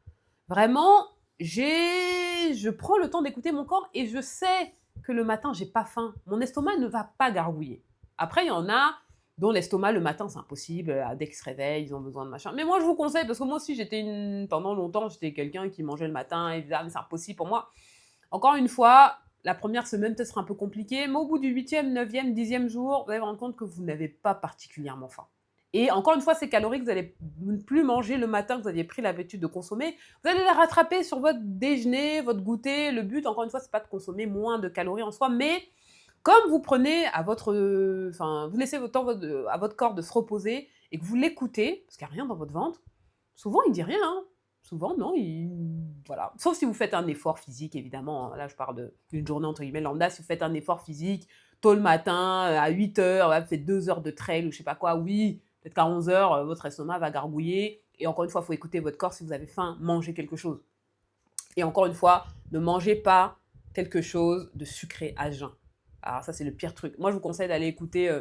vraiment, je prends le temps d'écouter mon corps et je sais que le matin, j'ai pas faim. Mon estomac ne va pas gargouiller. Après, il y en a dont l'estomac le matin, c'est impossible, dès qu'ils se réveillent, ils ont besoin de machin. Mais moi, je vous conseille, parce que moi aussi, pendant longtemps, j'étais quelqu'un qui mangeait le matin, et mais c'est impossible pour moi. Encore une fois, la première semaine, peut-être sera un peu compliqué, mais au bout du 8e, 9e, 10e jour, vous allez vous rendre compte que vous n'avez pas particulièrement faim. Et encore une fois, ces calories que vous allez ne plus manger le matin, que vous aviez pris l'habitude de consommer, vous allez les rattraper sur votre déjeuner, votre goûter. Le but, encore une fois, c'est pas de consommer moins de calories en soi, mais comme vous prenez à votre, enfin, vous laissez votre temps à votre corps de se reposer et que vous l'écoutez, parce qu'il n'y a rien dans votre ventre, souvent il dit rien, hein. Souvent, non, voilà. Sauf si vous faites un effort physique, évidemment. Là, je parle d'une journée entre guillemets lambda. Si vous faites un effort physique tôt le matin, à 8 heures, ouais, vous faites 2 heures de trail ou je sais pas quoi, oui, peut-être qu'à 11 heures, votre estomac va gargouiller. Et encore une fois, il faut écouter votre corps. Si vous avez faim, mangez quelque chose. Et encore une fois, ne mangez pas quelque chose de sucré à jeun. Alors ça, c'est le pire truc. Moi, je vous conseille d'aller écouter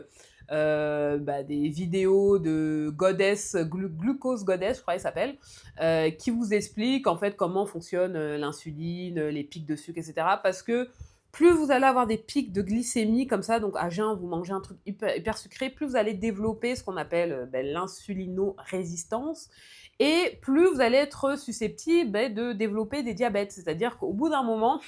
des vidéos de Goddess, Glucose Goddess, je crois qu'elle s'appelle, qui vous explique en fait comment fonctionne l'insuline, les pics de sucre, etc. Parce que plus vous allez avoir des pics de glycémie comme ça, donc à jeun, vous mangez un truc hyper sucré, plus vous allez développer ce qu'on appelle l'insulino-résistance, et plus vous allez être susceptible de développer des diabètes. C'est-à-dire qu'au bout d'un moment,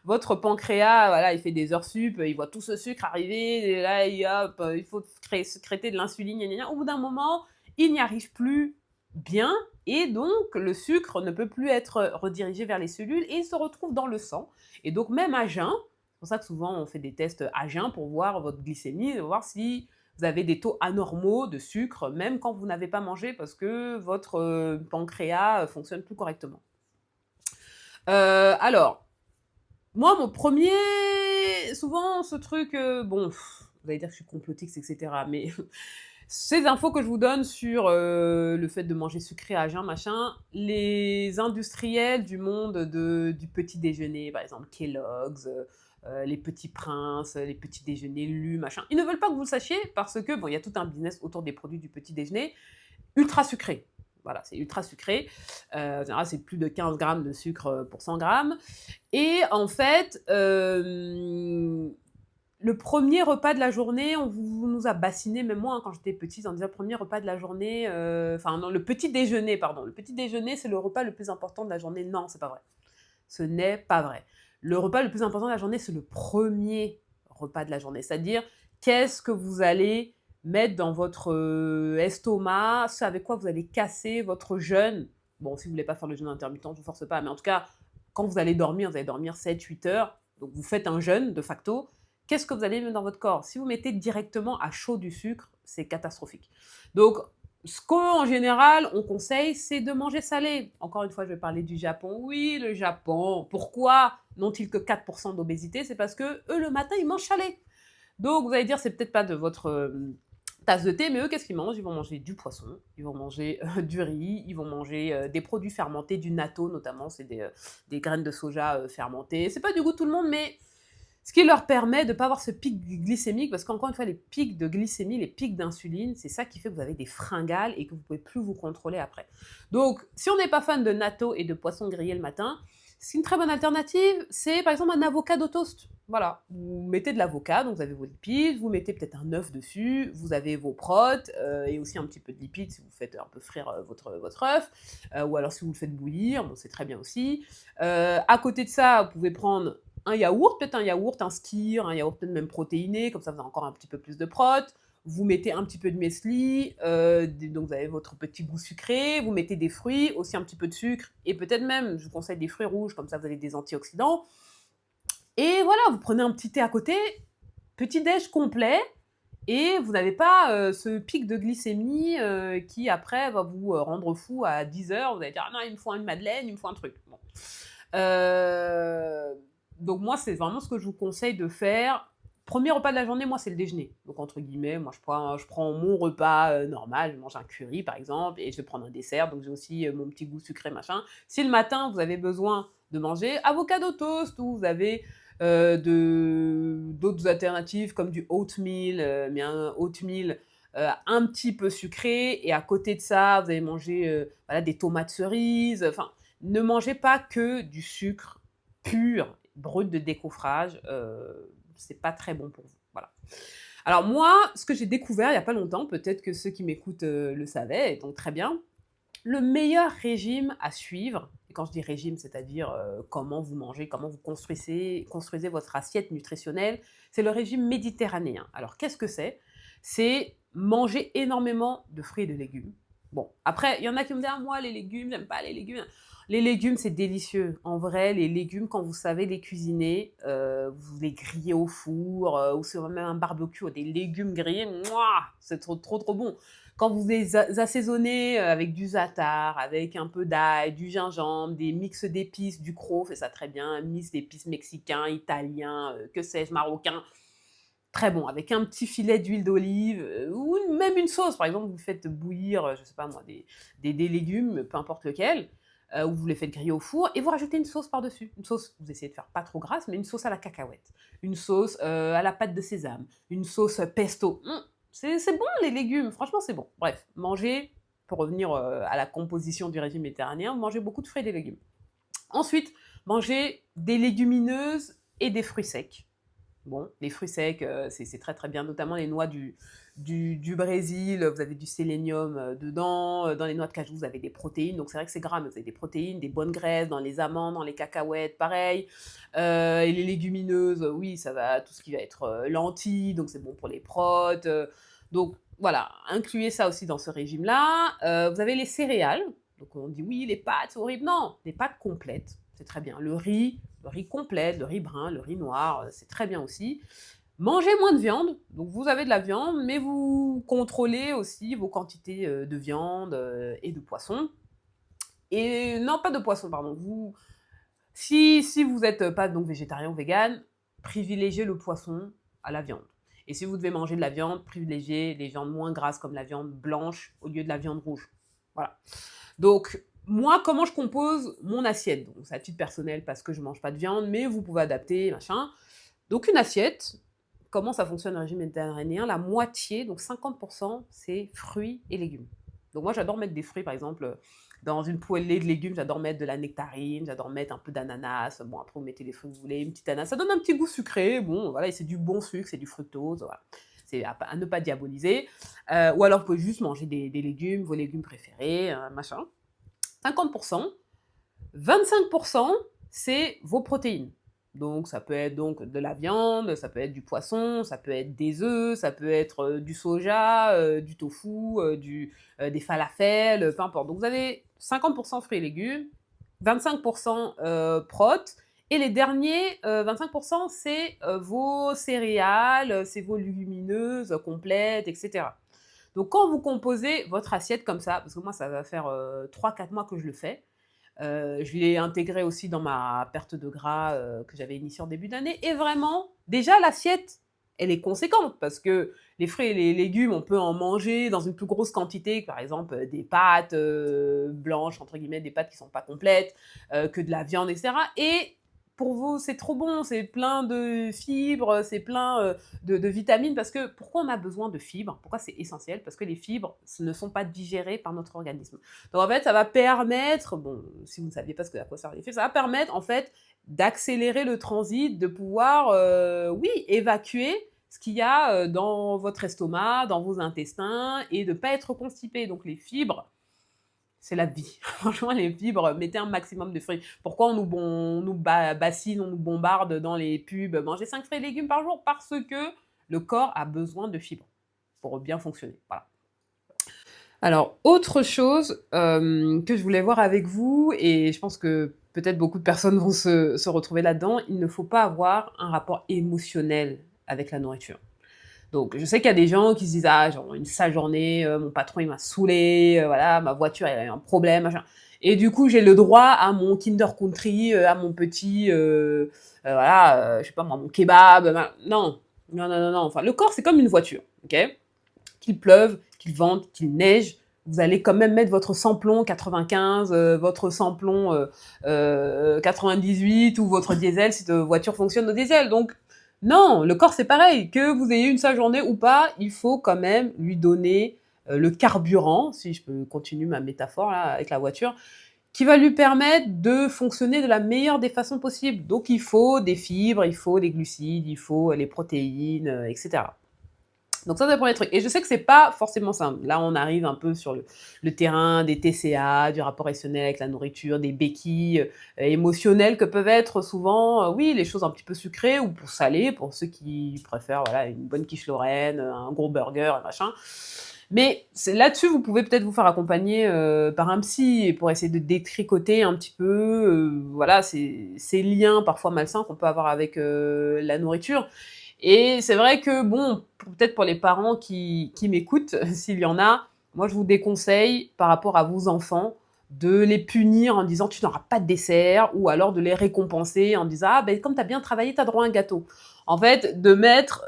votre pancréas, voilà, il fait des heures sup, il voit tout ce sucre arriver, et là, il faut sécréter de l'insuline, gna, gna, gna. Au bout d'un moment, il n'y arrive plus bien, et donc le sucre ne peut plus être redirigé vers les cellules, et il se retrouve dans le sang. Et donc même à jeun, c'est pour ça que souvent on fait des tests à jeun pour voir votre glycémie, voir si vous avez des taux anormaux de sucre, même quand vous n'avez pas mangé, parce que votre pancréas fonctionne plus correctement. Alors, moi, mon premier, souvent ce truc, bon, vous allez dire que je suis complotiste, etc. Mais ces infos que je vous donne sur le fait de manger sucré à jeun, machin, les industriels du monde du petit déjeuner, par exemple Kellogg's, les petits princes, les petits déjeuners lus, machin, ils ne veulent pas que vous le sachiez parce que, bon, il y a tout un business autour des produits du petit déjeuner ultra sucré. Voilà, c'est ultra sucré. En général, c'est plus de 15 grammes de sucre pour 100 grammes. Et en fait, le premier repas de la journée, on nous a bassiné, même moi, hein, quand j'étais petite, on disait le premier repas de la journée, enfin non, le petit déjeuner, pardon. Le petit déjeuner, c'est le repas le plus important de la journée. Non, c'est pas vrai. Ce n'est pas vrai. Le repas le plus important de la journée, c'est le premier repas de la journée. C'est-à-dire, qu'est-ce que vous allez mettre dans votre estomac, ce avec quoi vous allez casser votre jeûne. Bon, si vous voulez pas faire le jeûne intermittent, je ne vous force pas, mais en tout cas, quand vous allez dormir 7-8 heures, donc vous faites un jeûne de facto, qu'est-ce que vous allez mettre dans votre corps? Si vous mettez directement à chaud du sucre, c'est catastrophique. Donc, ce qu'en général, on conseille, c'est de manger salé. Encore une fois, je vais parler du Japon. Oui, le Japon. Pourquoi n'ont-ils que 4% d'obésité? C'est parce que eux, le matin, ils mangent salé. Donc, vous allez dire, c'est peut-être pas de votre tasse de thé, mais eux, qu'est-ce qu'ils mangent? Ils vont manger du poisson, ils vont manger du riz, ils vont manger des produits fermentés, du natto notamment, c'est des graines de soja fermentées. C'est pas du goût de tout le monde, mais ce qui leur permet de ne pas avoir ce pic glycémique, parce qu'encore une fois, les pics de glycémie, les pics d'insuline, c'est ça qui fait que vous avez des fringales et que vous ne pouvez plus vous contrôler après. Donc, si on n'est pas fan de natto et de poisson grillé le matin, c'est une très bonne alternative, c'est par exemple un avocado toast. Voilà, vous mettez de l'avocat, donc vous avez vos lipides, vous mettez peut-être un œuf dessus, vous avez vos protes, et aussi un petit peu de lipides si vous faites un peu frire votre œuf, ou alors si vous le faites bouillir, bon, c'est très bien aussi. À côté de ça, vous pouvez prendre un yaourt, peut-être un yaourt, un skyr, un yaourt peut-être même protéiné, comme ça vous avez encore un petit peu plus de prot. Vous mettez un petit peu de muesli, donc vous avez votre petit goût sucré, vous mettez des fruits, aussi un petit peu de sucre, et peut-être même, je vous conseille des fruits rouges, comme ça vous avez des antioxydants. Et voilà, vous prenez un petit thé à côté, petit déj complet, et vous n'avez pas, ce pic de glycémie, qui après va vous, rendre fou à 10 heures. Vous allez dire: «Ah non, il me faut une madeleine, il me faut un truc». Bon. Heu, donc moi, c'est vraiment ce que je vous conseille de faire. Premier repas de la journée, moi, c'est le déjeuner. Donc entre guillemets, moi, je prends mon repas, normal, je mange un curry, par exemple, et je vais prendre un dessert, donc j'ai aussi, mon petit goût sucré, machin. Si le matin, vous avez besoin de manger avocado toast, ou vous avez, d'autres alternatives comme du oatmeal, mais un oatmeal, un petit peu sucré, et à côté de ça, vous allez manger, voilà, des tomates cerises, enfin, ne mangez pas que du sucre pur, brut de décoffrage, c'est pas très bon pour vous, voilà. Alors moi, ce que j'ai découvert il y a pas longtemps, peut-être que ceux qui m'écoutent, le savaient, et donc très bien. Le meilleur régime à suivre, et quand je dis régime, c'est-à-dire, comment vous mangez, comment vous construisez votre assiette nutritionnelle, c'est le régime méditerranéen. Alors qu'est-ce que c'est? C'est manger énormément de fruits et de légumes. Bon, après, il y en a qui me disent: «Ah moi les légumes, j'aime pas les légumes». Les légumes, c'est délicieux. En vrai, les légumes, quand vous savez les cuisiner, vous les grillez au four, ou sur même un barbecue, des légumes grillés, mouah! C'est trop, trop, trop bon. Quand vous les assaisonnez, avec du za'atar, avec un peu d'ail, du gingembre, des mix d'épices, du cros fait ça très bien, un mix d'épices mexicains, italiens, que sais-je, marocains, très bon, avec un petit filet d'huile d'olive, ou même une sauce. Par exemple, vous faites bouillir, je sais pas moi, des légumes, peu importe lequel, ou vous les faites griller au four, et vous rajoutez une sauce par-dessus. Une sauce, vous essayez de faire pas trop grasse, mais une sauce à la cacahuète, une sauce, à la pâte de sésame, une sauce, pesto. C'est bon les légumes, franchement c'est bon. Bref, mangez, pour revenir, à la composition du régime méditerranéen, mangez beaucoup de fruits et des légumes. Ensuite, mangez des légumineuses et des fruits secs. Bon, les fruits secs, c'est très, très bien, notamment les noix du Brésil, vous avez du sélénium, dedans, dans les noix de cajou, vous avez des protéines, donc c'est vrai que c'est gras, mais vous avez des protéines, des bonnes graisses, dans les amandes, dans les cacahuètes, pareil. Et les légumineuses, oui, ça va, tout ce qui va être, lentilles, donc c'est bon pour les protes, donc voilà, incluez ça aussi dans ce régime-là. Vous avez les céréales, donc on dit: «Oui, les pâtes, c'est horrible». Non, les pâtes complètes, c'est très bien. Le riz complet, le riz brun, le riz noir, c'est très bien aussi. Mangez moins de viande, donc vous avez de la viande, mais vous contrôlez aussi vos quantités, de viande, et de poisson. Et non, pas de poisson, pardon. Si vous êtes, pas donc végétarien ou végane, privilégiez le poisson à la viande. Et si vous devez manger de la viande, privilégiez les viandes moins grasses comme la viande blanche au lieu de la viande rouge. Voilà. Donc, moi, comment je compose mon assiette? Donc, c'est à titre personnel parce que je mange pas de viande, mais vous pouvez adapter, machin. Donc, une assiette, comment ça fonctionne le régime méditerranéen? La moitié, donc 50%, c'est fruits et légumes. Donc, moi, j'adore mettre des fruits, par exemple, dans une poêlée de légumes, j'adore mettre de la nectarine, j'adore mettre un peu d'ananas. Bon, après, vous mettez les fruits que vous voulez, une petite ananas. Ça donne un petit goût sucré. Bon, voilà, et c'est du bon sucre, c'est du fructose. Voilà. C'est à ne pas diaboliser. Ou alors, vous pouvez juste manger des légumes, vos légumes préférés, machin. 50%. 25%, c'est vos protéines. Donc, ça peut être donc de la viande, ça peut être du poisson, ça peut être des œufs, ça peut être du soja, du tofu, des falafels, peu importe. Donc, vous avez 50% fruits et légumes, 25% protes, et les derniers 25%, c'est vos céréales, c'est vos légumineuses complètes, etc. Donc, quand vous composez votre assiette comme ça, parce que moi, ça va faire 3-4 mois que je le fais, je l'ai intégré aussi dans ma perte de gras, que j'avais initiée en début d'année, et vraiment, déjà l'assiette, elle est conséquente parce que les fruits et les légumes, on peut en manger dans une plus grosse quantité que par exemple, des pâtes, «blanches» entre guillemets, des pâtes qui sont pas complètes, que de la viande, et cetera, et pour vous, c'est trop bon, c'est plein de fibres, c'est plein, de vitamines, parce que pourquoi on a besoin de fibres? Pourquoi c'est essentiel? Parce que les fibres ne sont pas digérées par notre organisme. Donc en fait, ça va permettre, bon, si vous ne saviez pas à quoi servent les fibres, ça va permettre en fait d'accélérer le transit, de pouvoir, oui, évacuer ce qu'il y a dans votre estomac, dans vos intestins, et de ne pas être constipé. Donc les fibres, c'est la vie. Franchement, les fibres, mettez un maximum de fruits. Pourquoi on nous bassine, on nous bombarde dans les pubs, mangez 5 fruits et légumes par jour? Parce que le corps a besoin de fibres pour bien fonctionner. Voilà. Alors, autre chose, que je voulais voir avec vous, et je pense que peut-être beaucoup de personnes vont se retrouver là-dedans, il ne faut pas avoir un rapport émotionnel avec la nourriture. Donc je sais qu'il y a des gens qui se disent: «Ah, genre une sale journée, mon patron il m'a saoulé, voilà, ma voiture elle a eu un problème, machin» et du coup j'ai le droit à mon Kinder Country, à mon petit, voilà, je sais pas moi, mon kebab, non, non, non, non, non, enfin le corps c'est comme une voiture, OK? Qu'il pleuve, qu'il vente, qu'il neige, vous allez quand même mettre votre samplon 95, votre samplon 98 ou votre diesel si votre voiture fonctionne au diesel. Donc non, le corps c'est pareil. Que vous ayez une sale journée ou pas, il faut quand même lui donner le carburant, si je peux continuer ma métaphore là avec la voiture, qui va lui permettre de fonctionner de la meilleure des façons possibles. Donc il faut des fibres, il faut des glucides, il faut les protéines, etc. Donc ça, c'est le premier truc. Et je sais que c'est pas forcément simple. Là, on arrive un peu sur le terrain des TCA, du rapport émotionnel avec la nourriture, des béquilles émotionnelles que peuvent être souvent, oui, les choses un petit peu sucrées ou pour salées, pour ceux qui préfèrent voilà, une bonne quiche Lorraine, un gros burger, machin. Mais là-dessus, vous pouvez peut-être vous faire accompagner par un psy pour essayer de détricoter un petit peu voilà, ces liens parfois malsains qu'on peut avoir avec la nourriture. Et c'est vrai que, bon, peut-être pour les parents qui m'écoutent, s'il y en a, moi je vous déconseille par rapport à vos enfants de les punir en disant tu n'auras pas de dessert ou alors de les récompenser en disant ah ben comme tu as bien travaillé, tu as droit à un gâteau. En fait, de mettre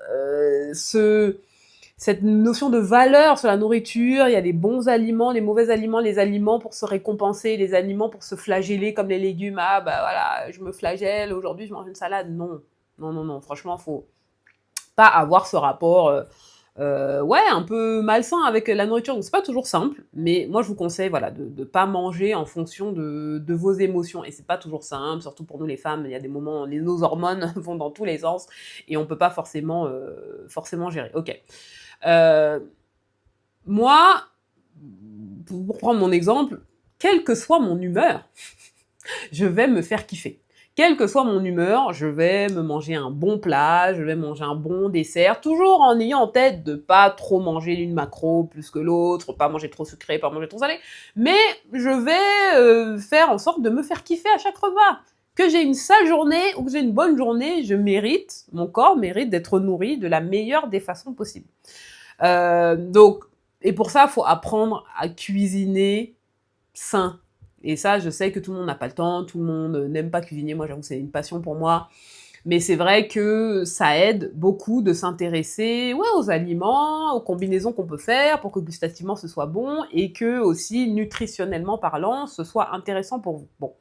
cette notion de valeur sur la nourriture, il y a les bons aliments, les mauvais aliments, les aliments pour se récompenser, les aliments pour se flageller comme les légumes. Ah bah voilà, je me flagelle, aujourd'hui je mange une salade. Non, non, non, non, franchement, faut pas avoir ce rapport ouais, un peu malsain avec la nourriture. Donc c'est pas toujours simple, mais moi je vous conseille voilà, de pas manger en fonction de vos émotions. Et c'est pas toujours simple, surtout pour nous les femmes, il y a des moments où nos hormones vont dans tous les sens et on peut pas forcément gérer. Ok. Euh, moi, pour prendre mon exemple, quelle que soit mon humeur, je vais me faire kiffer. Quelle que soit mon humeur, je vais me manger un bon plat, je vais manger un bon dessert, toujours en ayant en tête de pas trop manger une macro plus que l'autre, pas manger trop sucré, pas manger trop salé, mais je vais faire en sorte de me faire kiffer à chaque repas. Que j'ai une sale journée ou que j'ai une bonne journée, je mérite, mon corps mérite d'être nourri de la meilleure des façons possibles. Donc, et pour ça, il faut apprendre à cuisiner sain. Et ça, je sais que tout le monde n'a pas le temps, tout le monde n'aime pas cuisiner. Moi, j'avoue que c'est une passion pour moi. Mais c'est vrai que ça aide beaucoup de s'intéresser ouais, aux aliments, aux combinaisons qu'on peut faire pour que gustativement ce soit bon et que aussi nutritionnellement parlant, ce soit intéressant pour vous. Bon.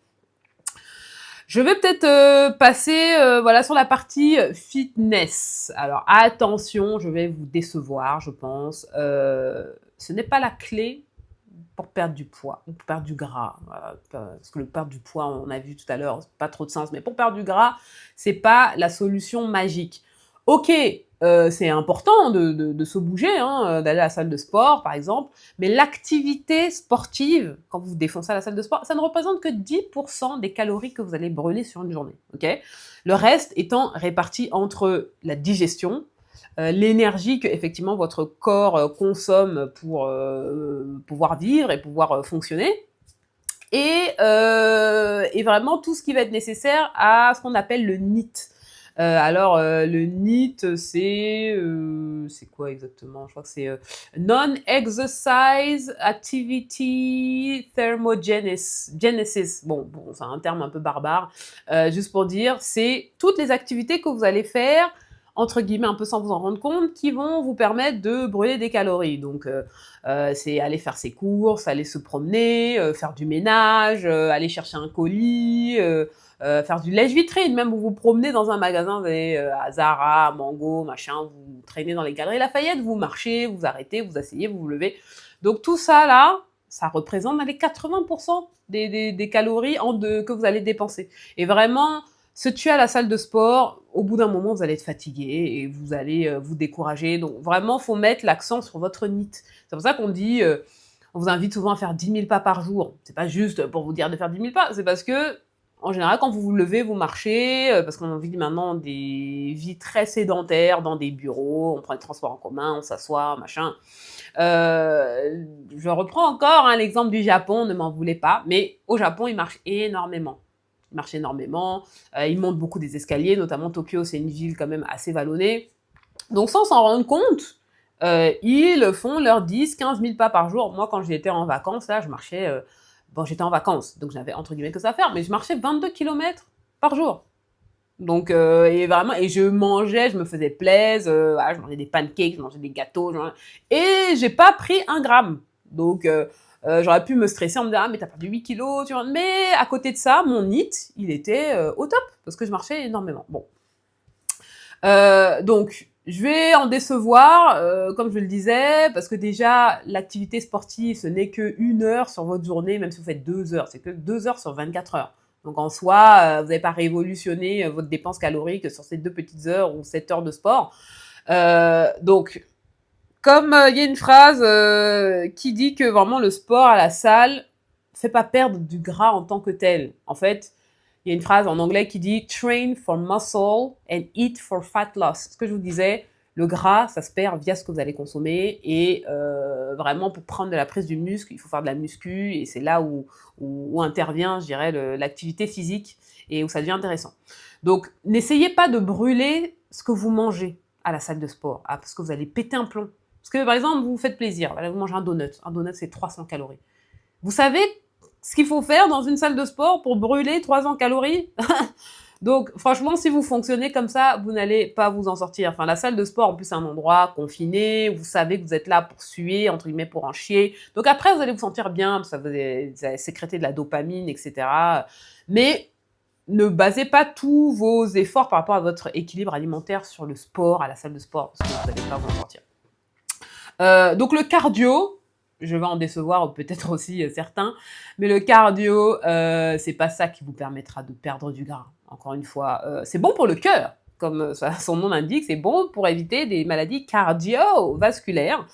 Je vais peut-être passer voilà, sur la partie fitness. Alors attention, je vais vous décevoir, je pense. Ce n'est pas la clé pour perdre du poids, ou pour perdre du gras. Voilà, parce que le perdre du poids, on a vu tout à l'heure, pas trop de sens, mais pour perdre du gras, c'est pas la solution magique. Ok, c'est important de se bouger, hein, d'aller à la salle de sport, par exemple, mais l'activité sportive, quand vous défoncez à la salle de sport, ça ne représente que 10% des calories que vous allez brûler sur une journée. Okay, le reste étant réparti entre la digestion, l'énergie que effectivement votre corps consomme pour pouvoir vivre et pouvoir fonctionner, et vraiment tout ce qui va être nécessaire à ce qu'on appelle le NEAT. Alors le NEAT, c'est quoi exactement? Je crois que c'est Non-Exercise Activity Thermogenesis. Bon, c'est un terme un peu barbare. Juste pour dire, c'est toutes les activités que vous allez faire entre guillemets un peu sans vous en rendre compte, qui vont vous permettre de brûler des calories. Donc c'est aller faire ses courses, aller se promener, faire du ménage, aller chercher un colis, faire du lèche-vitrine, même vous vous promenez dans un magasin, vous allez à Zara, à Mango, machin, vous traînez dans les galeries Lafayette, vous marchez, vous arrêtez, vous asseyez, vous vous levez. Donc tout ça là, ça représente les 80% des calories que vous allez dépenser. Et vraiment, se tuer à la salle de sport, au bout d'un moment, vous allez être fatigué et vous allez vous décourager. Donc vraiment, faut mettre l'accent sur votre NEAT. C'est pour ça qu'on dit, on vous invite souvent à faire 10 000 pas par jour. C'est pas juste pour vous dire de faire 10 000 pas, c'est parce que en général, quand vous vous levez, vous marchez, parce qu'on vit maintenant des vies très sédentaires dans des bureaux, on prend les transports en commun, on s'assoit, machin. Je reprends encore l'exemple du Japon, ne m'en voulez pas, mais au Japon, ils marchent énormément. Ils marchent énormément, ils montent beaucoup des escaliers, notamment Tokyo, c'est une ville quand même assez vallonnée. Donc sans s'en rendre compte, ils font leurs 10-15 000 pas par jour. Moi, quand j'étais en vacances, là, je marchais... bon, j'étais en vacances, donc j'avais entre guillemets que ça à faire, mais je marchais 22 kilomètres par jour. Donc, et vraiment, et je mangeais, je me faisais plaisir, voilà, je mangeais des pancakes, je mangeais des gâteaux, et j'ai pas pris 1 gramme. Donc, j'aurais pu me stresser en me disant, ah, mais t'as perdu 8 kilos, tu vois. Mais à côté de ça, mon NEAT, il était au top, parce que je marchais énormément. Bon. Donc, je vais en décevoir, comme je le disais, parce que déjà, l'activité sportive, ce n'est que 1 heure sur votre journée, même si vous faites 2 heures, c'est que 2 heures sur 24 heures. Donc en soi, vous n'avez pas révolutionné votre dépense calorique sur ces 2 petites heures ou 7 heures de sport. Donc, comme il y a une phrase qui dit que vraiment le sport à la salle ne fait pas perdre du gras en tant que tel. En fait, il y a une phrase en anglais qui dit train for muscle and eat for fat loss. Ce que je vous disais, le gras, ça se perd via ce que vous allez consommer. Et vraiment, pour prendre de la prise du muscle, il faut faire de la muscu. Et c'est là où intervient, je dirais, l'activité physique et où ça devient intéressant. Donc, n'essayez pas de brûler ce que vous mangez à la salle de sport, parce que vous allez péter un plomb. Parce que, par exemple, vous vous faites plaisir. Voilà, vous mangez un donut. Un donut, c'est 300 calories. Vous savez ce qu'il faut faire dans une salle de sport pour brûler 300 calories? Donc, franchement, si vous fonctionnez comme ça, vous n'allez pas vous en sortir. Enfin, la salle de sport, en plus, c'est un endroit confiné. Vous savez que vous êtes là pour suer, entre guillemets, pour en chier. Donc après, vous allez vous sentir bien, parce que vous allez sécréter de la dopamine, etc. Mais ne basez pas tous vos efforts par rapport à votre équilibre alimentaire sur le sport, à la salle de sport, parce que vous n'allez pas vous en sortir. Donc le cardio, je vais en décevoir peut-être aussi certains, mais le cardio, c'est pas ça qui vous permettra de perdre du gras. Encore une fois, c'est bon pour le cœur, comme son nom l'indique, c'est bon pour éviter des maladies cardiovasculaires.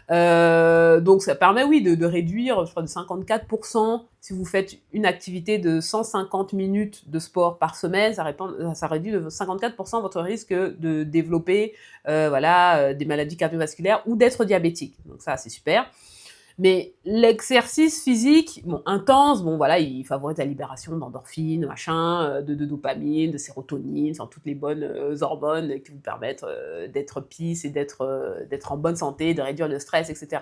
Donc ça permet, oui, de réduire, je crois, de 54%. Si vous faites une activité de 150 minutes de sport par semaine, ça réduit de 54% votre risque de développer des maladies cardiovasculaires ou d'être diabétique. Donc ça, c'est super. Mais l'exercice physique, bon, intense, bon, voilà, il favorise la libération d'endorphines, machin, de dopamine, de sérotonine, enfin, toutes les bonnes hormones qui vous permettent d'être peace et d'être en bonne santé, de réduire le stress, etc.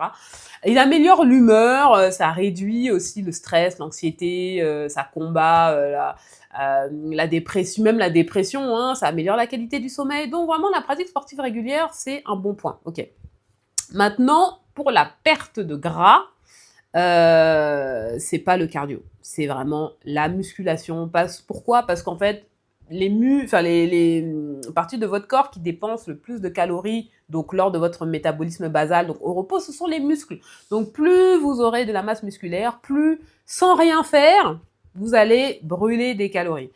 Il améliore l'humeur, ça réduit aussi le stress, l'anxiété, ça combat la dépression, même la dépression, hein, ça améliore la qualité du sommeil. Donc vraiment, la pratique sportive régulière, c'est un bon point. Ok. Maintenant, pour la perte de gras, c'est pas le cardio, c'est vraiment la musculation. Pourquoi? Parce qu'en fait, les parties de votre corps qui dépensent le plus de calories, donc lors de votre métabolisme basal, donc au repos, ce sont les muscles. Donc plus vous aurez de la masse musculaire, plus sans rien faire, vous allez brûler des calories.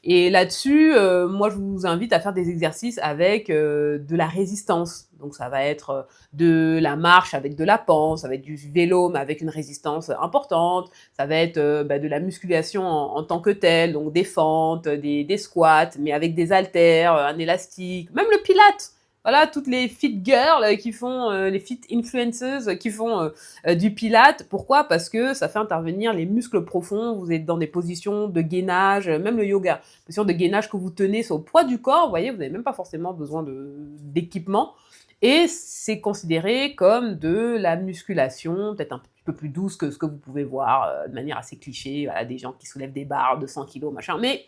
Et là-dessus, moi, je vous invite à faire des exercices avec de la résistance. Donc, ça va être de la marche avec de la pente, ça va être du vélo, mais avec une résistance importante. Ça va être de la musculation en tant que telle, donc des fentes, des squats, mais avec des haltères, un élastique, même le pilate. Voilà, toutes les fit girls qui font, les fit influenceuses qui font du pilate. Pourquoi? Parce que ça fait intervenir les muscles profonds, vous êtes dans des positions de gainage, même le yoga, position de gainage que vous tenez sur le poids du corps, vous voyez, vous n'avez même pas forcément besoin d'équipement. Et c'est considéré comme de la musculation, peut-être un petit peu plus douce que ce que vous pouvez voir de manière assez cliché, voilà, des gens qui soulèvent des barres de 100 kilos, machin. Mais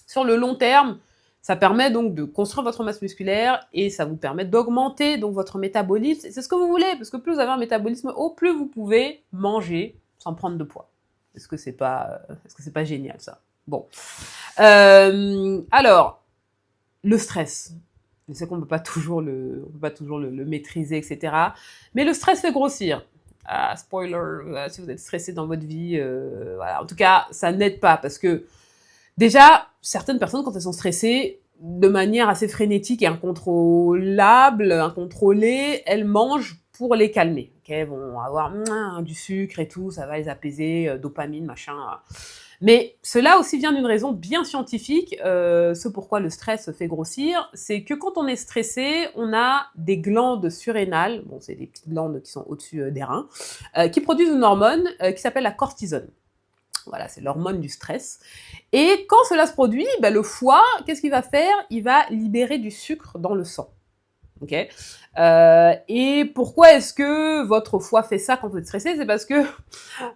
sur le long terme, ça permet donc de construire votre masse musculaire et ça vous permet d'augmenter donc votre métabolisme. C'est ce que vous voulez, parce que plus vous avez un métabolisme haut, plus vous pouvez manger sans prendre de poids. Est-ce que c'est pas génial ça? Bon. Alors, le stress. Je sais qu'on peut pas toujours le maîtriser, etc. Mais le stress fait grossir. Ah, spoiler, si vous êtes stressé dans votre vie, voilà. En tout cas, ça n'aide pas parce que déjà, certaines personnes, quand elles sont stressées, de manière assez frénétique et incontrôlée, elles mangent pour les calmer. Okay, elles vont avoir du sucre et tout, ça va les apaiser, dopamine, machin. Mais cela aussi vient d'une raison bien scientifique, ce pourquoi le stress fait grossir, c'est que quand on est stressé, on a des glandes surrénales, bon c'est des petites glandes qui sont au-dessus des reins, qui produisent une hormone qui s'appelle la cortisone. Voilà, c'est l'hormone du stress. Et quand cela se produit, le foie, qu'est-ce qu'il va faire? Il va libérer du sucre dans le sang. ok? Et pourquoi est-ce que votre foie fait ça quand vous êtes stressé? C'est parce que,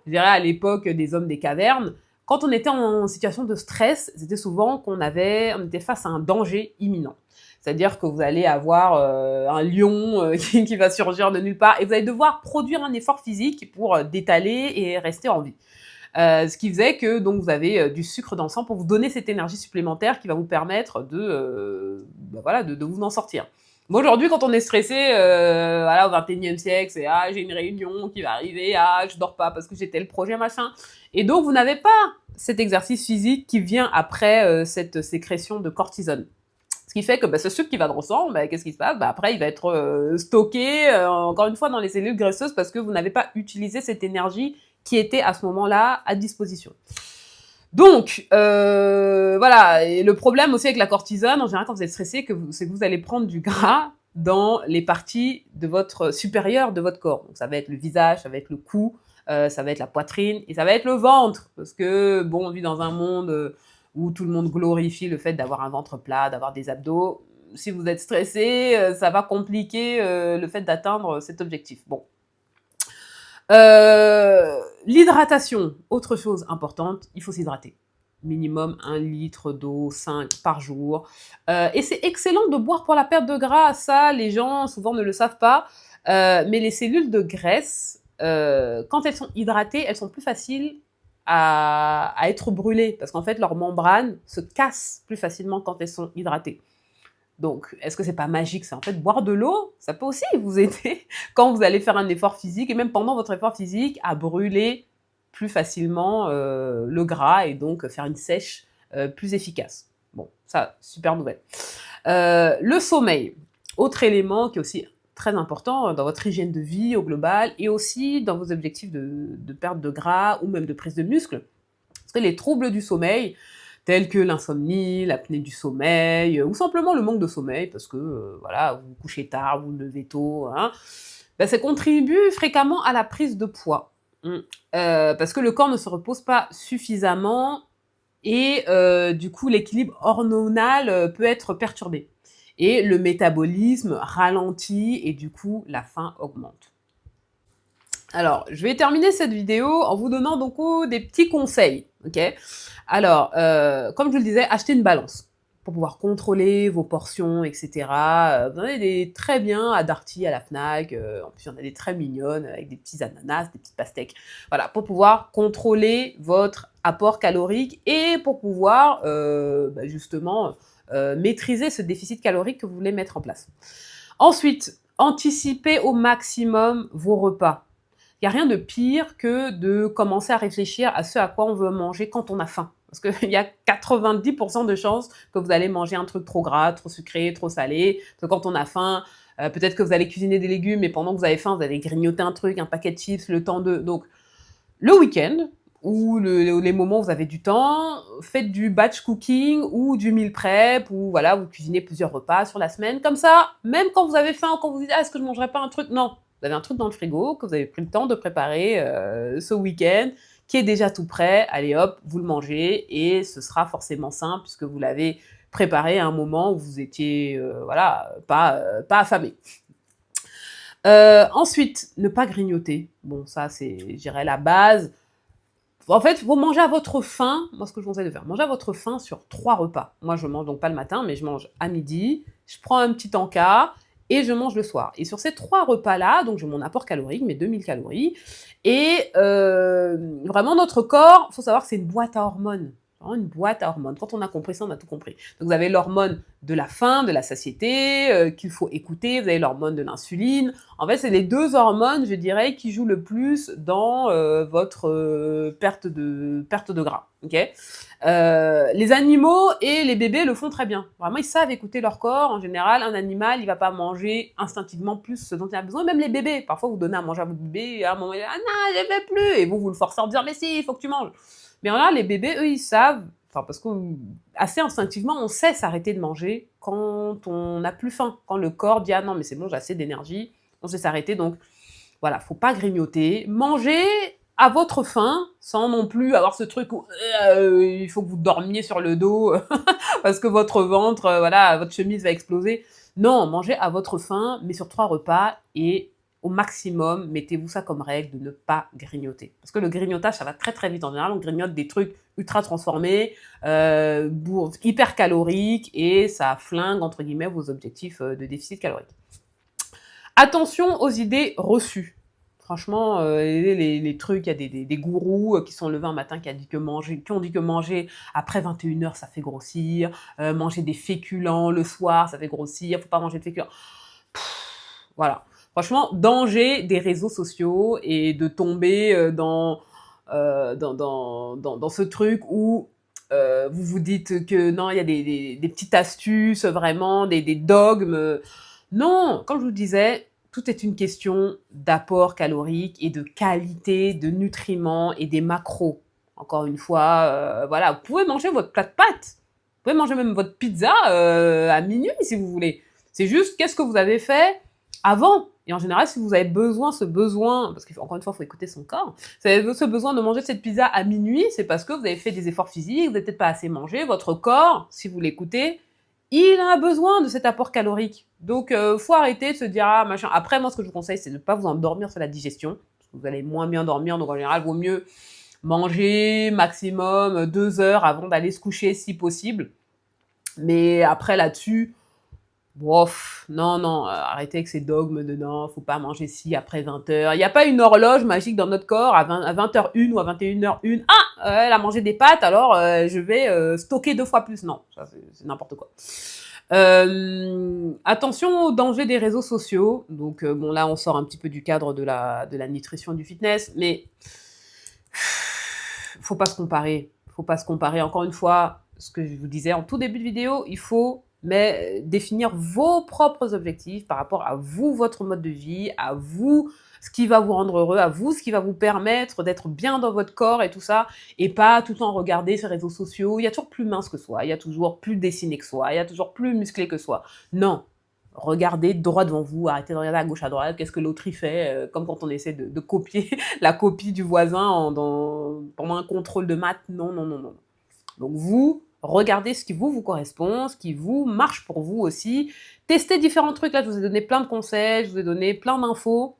je dirais à l'époque des hommes des cavernes, quand on était en situation de stress, c'était souvent on était face à un danger imminent. C'est-à-dire que vous allez avoir un lion qui va surgir de nulle part et vous allez devoir produire un effort physique pour d'étaler et rester en vie. Ce qui faisait que donc vous avez du sucre dans le sang pour vous donner cette énergie supplémentaire qui va vous permettre voilà, de vous en sortir. Moi aujourd'hui, quand on est stressé, voilà, au 21e siècle, c'est ah j'ai une réunion qui va arriver, ah je dors pas parce que j'ai tel projet machin, et donc vous n'avez pas cet exercice physique qui vient après cette sécrétion de cortisone. Ce qui fait que ce sucre qui va dans le sang, qu'est-ce qui se passe? Après, il va être stocké, encore une fois, dans les cellules graisseuses parce que vous n'avez pas utilisé cette énergie qui était à ce moment-là à disposition. Donc, voilà. Et le problème aussi avec la cortisone, en général, quand vous êtes stressé, c'est que vous allez prendre du gras dans les parties de votre supérieures de votre corps. Donc, ça va être le visage, ça va être le cou, ça va être la poitrine et ça va être le ventre. Parce que, bon, on vit dans un monde où tout le monde glorifie le fait d'avoir un ventre plat, d'avoir des abdos. Si vous êtes stressé, ça va compliquer le fait d'atteindre cet objectif. Bon. L'hydratation, autre chose importante, il faut s'hydrater. Minimum 1 litre d'eau, 5 par jour. Et c'est excellent de boire pour la perte de gras. Ça, les gens souvent ne le savent pas. Mais les cellules de graisse, quand elles sont hydratées, elles sont plus faciles à être brûlées. Parce qu'en fait, leurs membranes se cassent plus facilement quand elles sont hydratées. Donc, est-ce que c'est pas magique? C'est en fait boire de l'eau, ça peut aussi vous aider quand vous allez faire un effort physique et même pendant votre effort physique à brûler plus facilement le gras et donc faire une sèche plus efficace. Bon, ça, super nouvelle. Le sommeil, autre élément qui est aussi très important dans votre hygiène de vie au global et aussi dans vos objectifs de perte de gras ou même de prise de muscle. Parce que les troubles du sommeil, tels que l'insomnie, l'apnée du sommeil, ou simplement le manque de sommeil, parce que voilà, vous vous couchez tard, vous vous levez tôt, hein, ça contribue fréquemment à la prise de poids. Parce que le corps ne se repose pas suffisamment et du coup l'équilibre hormonal peut être perturbé. Et le métabolisme ralentit et du coup la faim augmente. Alors, je vais terminer cette vidéo en vous donnant donc des petits conseils, ok? Alors, comme je vous le disais, achetez une balance pour pouvoir contrôler vos portions, etc. Vous en avez des très bien à Darty, à la Fnac. En plus, il y en a des très mignonnes avec des petits ananas, des petites pastèques. Voilà, pour pouvoir contrôler votre apport calorique et pour pouvoir justement maîtriser ce déficit calorique que vous voulez mettre en place. Ensuite, anticipez au maximum vos repas. Il n'y a rien de pire que de commencer à réfléchir à ce à quoi on veut manger quand on a faim. Parce qu'il y a 90% de chances que vous allez manger un truc trop gras, trop sucré, trop salé. Parce que quand on a faim, peut-être que vous allez cuisiner des légumes, mais pendant que vous avez faim, vous allez grignoter un truc, un paquet de chips, le temps de... Donc, le week-end, ou les moments où vous avez du temps, faites du batch cooking ou du meal prep, ou voilà, vous cuisinez plusieurs repas sur la semaine. Comme ça, même quand vous avez faim, quand vous dites « Ah, est-ce que je ne mangerai pas un truc ?» Non, vous avez un truc dans le frigo que vous avez pris le temps de préparer ce week-end, qui est déjà tout prêt. Allez hop, vous le mangez et ce sera forcément simple puisque vous l'avez préparé à un moment où vous étiez voilà, pas affamé. Ensuite, ne pas grignoter. Bon, ça, c'est, je dirais, la base. En fait, vous mangez à votre faim. Moi, ce que je vous conseille de faire, manger à votre faim sur 3 repas. Moi, je mange donc pas le matin, mais je mange à midi. Je prends un petit encas et je mange le soir. Et sur ces 3 repas-là, donc j'ai mon apport calorique, mes 2000 calories. Et vraiment, notre corps, il faut savoir que c'est une boîte à hormones. Une boîte à hormones. Quand on a compris ça, on a tout compris. Donc vous avez l'hormone de la faim, de la satiété, qu'il faut écouter. Vous avez l'hormone de l'insuline. En fait, c'est les 2 hormones, je dirais, qui jouent le plus dans votre perte de gras. Okay, les animaux et les bébés le font très bien. Vraiment, ils savent écouter leur corps. En général, un animal, il va pas manger instinctivement plus ce dont il a besoin. Même les bébés. Parfois, vous donnez à manger à votre bébé et à un moment, il dit « Ah non, je veux plus !» Et vous le forcez en disant « Mais si, il faut que tu manges !» Mais en là, les bébés, eux, ils savent, enfin, parce que assez instinctivement, on sait s'arrêter de manger quand on n'a plus faim. Quand le corps dit « Ah non, mais c'est bon, j'ai assez d'énergie », on sait s'arrêter. Donc, voilà, faut pas grignoter. Manger à votre faim, sans non plus avoir ce truc où il faut que vous dormiez sur le dos parce que votre ventre, voilà, votre chemise va exploser. Non, mangez à votre faim, mais sur 3 repas et au maximum, mettez-vous ça comme règle de ne pas grignoter. Parce que le grignotage, ça va très très vite. En général, on grignote des trucs ultra transformés, hyper caloriques et ça flingue entre guillemets vos objectifs de déficit calorique. Attention aux idées reçues. Franchement, les trucs, il y a des gourous qui sont levés un matin qui ont dit que manger après 21h, ça fait grossir, manger des féculents le soir, ça fait grossir, faut pas manger de féculents. Voilà. Franchement, danger des réseaux sociaux et de tomber dans ce truc où vous vous dites que non, il y a des petites astuces, vraiment, des dogmes. Non, comme je vous disais, tout est une question d'apport calorique et de qualité de nutriments et des macros. Encore une fois, voilà, vous pouvez manger votre plat de pâtes, vous pouvez manger même votre pizza à minuit si vous voulez. C'est juste qu'est-ce que vous avez fait avant. Et en général, si vous avez ce besoin, parce qu'encore une fois, il faut écouter son corps, si vous avez ce besoin de manger cette pizza à minuit, c'est parce que vous avez fait des efforts physiques, vous n'avez peut-être pas assez mangé, votre corps, si vous l'écoutez, il a besoin de cet apport calorique. Donc, faut arrêter de se dire, ah, machin. Après, moi, ce que je vous conseille, c'est de ne pas vous endormir sur la digestion, parce que vous allez moins bien dormir, donc en général, il vaut mieux manger maximum 2 heures avant d'aller se coucher, si possible. Mais après, là-dessus, bof, non, non, arrêtez avec ces dogmes de non, faut pas manger ci après 20h. Il n'y a pas une horloge magique dans notre corps à 20h01 ou à 21h01. Ah, elle a mangé des pâtes, alors je vais stocker 2 fois plus. Non, ça c'est n'importe quoi. Attention au danger des réseaux sociaux. Donc bon, là on sort un petit peu du cadre de la nutrition, du fitness, mais faut pas se comparer. Faut pas se comparer. Encore une fois, ce que je vous disais en tout début de vidéo, il faut définir vos propres objectifs par rapport à vous, votre mode de vie, à vous, ce qui va vous rendre heureux, à vous, ce qui va vous permettre d'être bien dans votre corps et tout ça, et pas tout le temps regarder ces réseaux sociaux. Il y a toujours plus mince que soi, il y a toujours plus dessiné que soi, il y a toujours plus musclé que soi. Non. Regardez droit devant vous, arrêtez de regarder à gauche, à droite, qu'est-ce que l'autre y fait, comme quand on essaie de copier la copie du voisin pendant un contrôle de maths. Non, non, non, non. Donc vous, regardez ce qui vous correspond, ce qui vous marche pour vous aussi. Testez différents trucs. Là, je vous ai donné plein de conseils, je vous ai donné plein d'infos.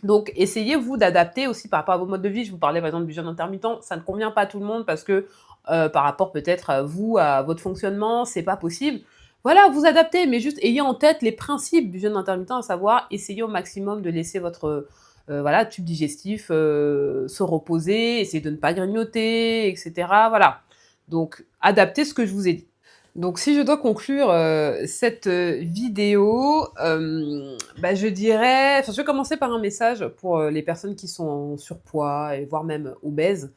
Donc, essayez, vous, d'adapter aussi par rapport à vos modes de vie. Je vous parlais, par exemple, du jeûne intermittent. Ça ne convient pas à tout le monde parce que par rapport peut-être à vous, à votre fonctionnement, c'est pas possible. Voilà, vous adaptez, mais juste ayez en tête les principes du jeûne intermittent, à savoir, essayez au maximum de laisser votre voilà, tube digestif se reposer, essayez de ne pas grignoter, etc. Voilà. Donc, adaptez ce que je vous ai dit. Donc, si je dois conclure cette vidéo, je dirais... Enfin, je vais commencer par un message pour les personnes qui sont en surpoids, et voire même obèses.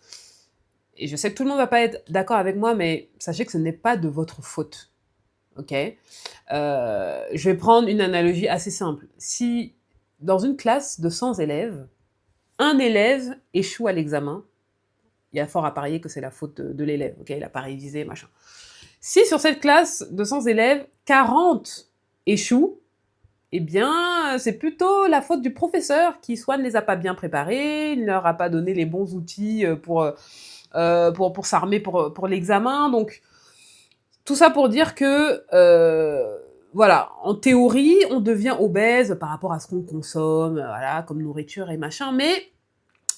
Et je sais que tout le monde ne va pas être d'accord avec moi, mais sachez que ce n'est pas de votre faute. Ok, je vais prendre une analogie assez simple. Si, dans une classe de 100 élèves, un élève échoue à l'examen, il y a fort à parier que c'est la faute de l'élève, ok, il n'a pas révisé, machin. Si sur cette classe de 100 élèves, 40 échouent, eh bien, c'est plutôt la faute du professeur qui soit ne les a pas bien préparés, il ne leur a pas donné les bons outils pour s'armer pour l'examen. Donc, tout ça pour dire que, voilà, en théorie, on devient obèse par rapport à ce qu'on consomme, voilà, comme nourriture et machin, mais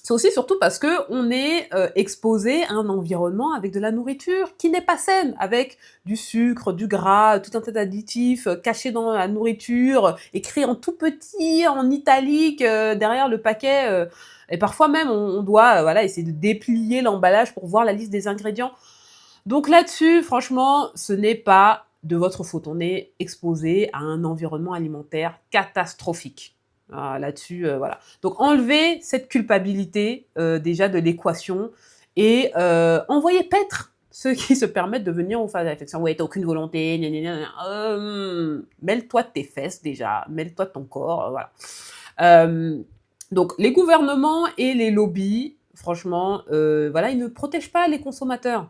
c'est aussi surtout parce que on est exposé à un environnement avec de la nourriture qui n'est pas saine, avec du sucre, du gras, tout un tas d'additifs cachés dans la nourriture, écrits en tout petit, en italique, derrière le paquet. Et parfois même, on doit voilà, essayer de déplier l'emballage pour voir la liste des ingrédients. Donc là-dessus, franchement, ce n'est pas de votre faute. On est exposé à un environnement alimentaire catastrophique. Là-dessus, voilà. Donc enlevez cette culpabilité déjà de l'équation et envoyez paître ceux qui se permettent de venir aux phases de réflexion. Ouais, t'as aucune volonté, gna, gna, gna. Mêle-toi de tes fesses déjà, mêle-toi de ton corps, voilà. Donc les gouvernements et les lobbies, franchement, voilà, ils ne protègent pas les consommateurs.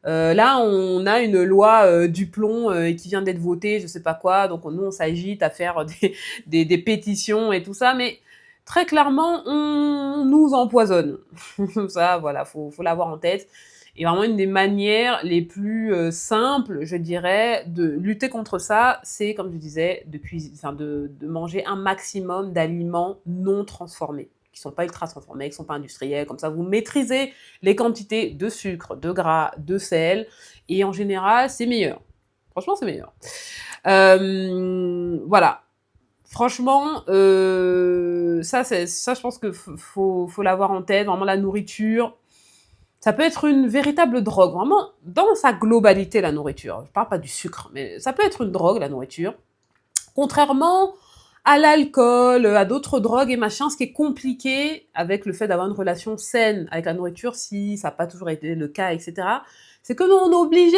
Là, on a une loi du plomb qui vient d'être votée, je sais pas quoi, donc nous on s'agite à faire des pétitions et tout ça, mais très clairement, on nous empoisonne. Ça, voilà, faut l'avoir en tête. Et vraiment une des manières les plus simples, je dirais, de lutter contre ça, c'est, comme je disais, de manger un maximum d'aliments non transformés, qui sont pas ultra transformés, qui sont pas industriels. Comme ça, vous maîtrisez les quantités de sucre, de gras, de sel, et en général, c'est meilleur. Franchement, c'est meilleur. Voilà. Franchement, ça, je pense que faut l'avoir en tête. Vraiment, la nourriture, ça peut être une véritable drogue. Vraiment, dans sa globalité, la nourriture. Je parle pas du sucre, mais ça peut être une drogue, la nourriture. Contrairement à l'alcool, à d'autres drogues et machin, ce qui est compliqué avec le fait d'avoir une relation saine avec la nourriture, si ça n'a pas toujours été le cas, etc., c'est que nous, on est obligé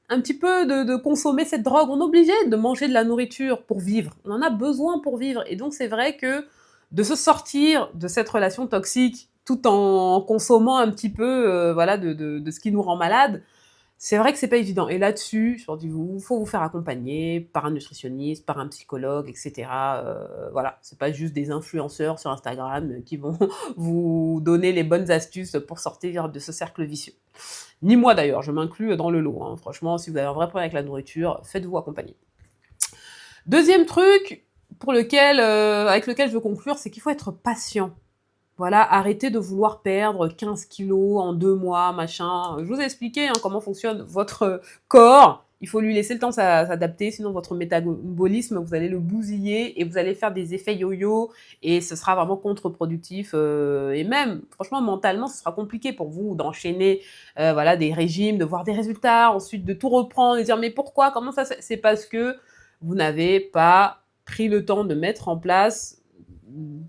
un petit peu de consommer cette drogue. On est obligé de manger de la nourriture pour vivre. On en a besoin pour vivre. Et donc, c'est vrai que de se sortir de cette relation toxique tout en consommant un petit peu voilà, de ce qui nous rend malade, c'est vrai que c'est pas évident. Et là-dessus, je dis vous, faut vous faire accompagner par un nutritionniste, par un psychologue, etc. Voilà, c'est pas juste des influenceurs sur Instagram qui vont vous donner les bonnes astuces pour sortir de ce cercle vicieux. Ni moi d'ailleurs, je m'inclus dans le lot. Hein. Franchement, si vous avez un vrai problème avec la nourriture, faites-vous accompagner. Deuxième truc avec lequel je veux conclure, c'est qu'il faut être patient. Voilà, arrêtez de vouloir perdre 15 kilos en 2 mois, machin. Je vous ai expliqué comment fonctionne votre corps. Il faut lui laisser le temps de s'adapter, sinon votre métabolisme, vous allez le bousiller et vous allez faire des effets yo-yo et ce sera vraiment contre-productif. Et même, franchement, mentalement, ce sera compliqué pour vous d'enchaîner voilà, des régimes, de voir des résultats, ensuite de tout reprendre et dire mais pourquoi, comment ça, c'est parce que vous n'avez pas pris le temps de mettre en place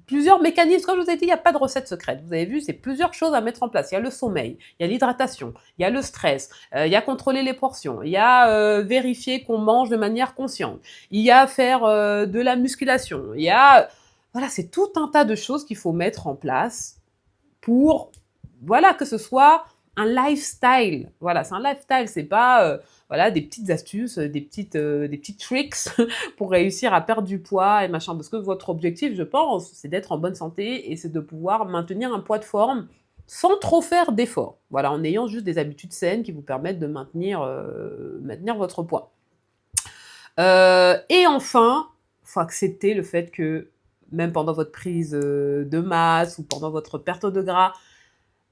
plusieurs mécanismes. Comme je vous ai dit, il n'y a pas de recette secrète. Vous avez vu, c'est plusieurs choses à mettre en place. Il y a le sommeil, il y a l'hydratation, il y a le stress, il y a contrôler les portions, il y a vérifier qu'on mange de manière consciente, il y a faire de la musculation, il y a... Voilà, c'est tout un tas de choses qu'il faut mettre en place pour, voilà, que ce soit un lifestyle. Voilà, c'est un lifestyle, c'est pas... voilà, des petites astuces, des petits tricks pour réussir à perdre du poids et machin. Parce que votre objectif, je pense, c'est d'être en bonne santé et c'est de pouvoir maintenir un poids de forme sans trop faire d'efforts. Voilà, en ayant juste des habitudes saines qui vous permettent de maintenir votre poids. Et enfin, il faut accepter le fait que même pendant votre prise de masse ou pendant votre perte de gras,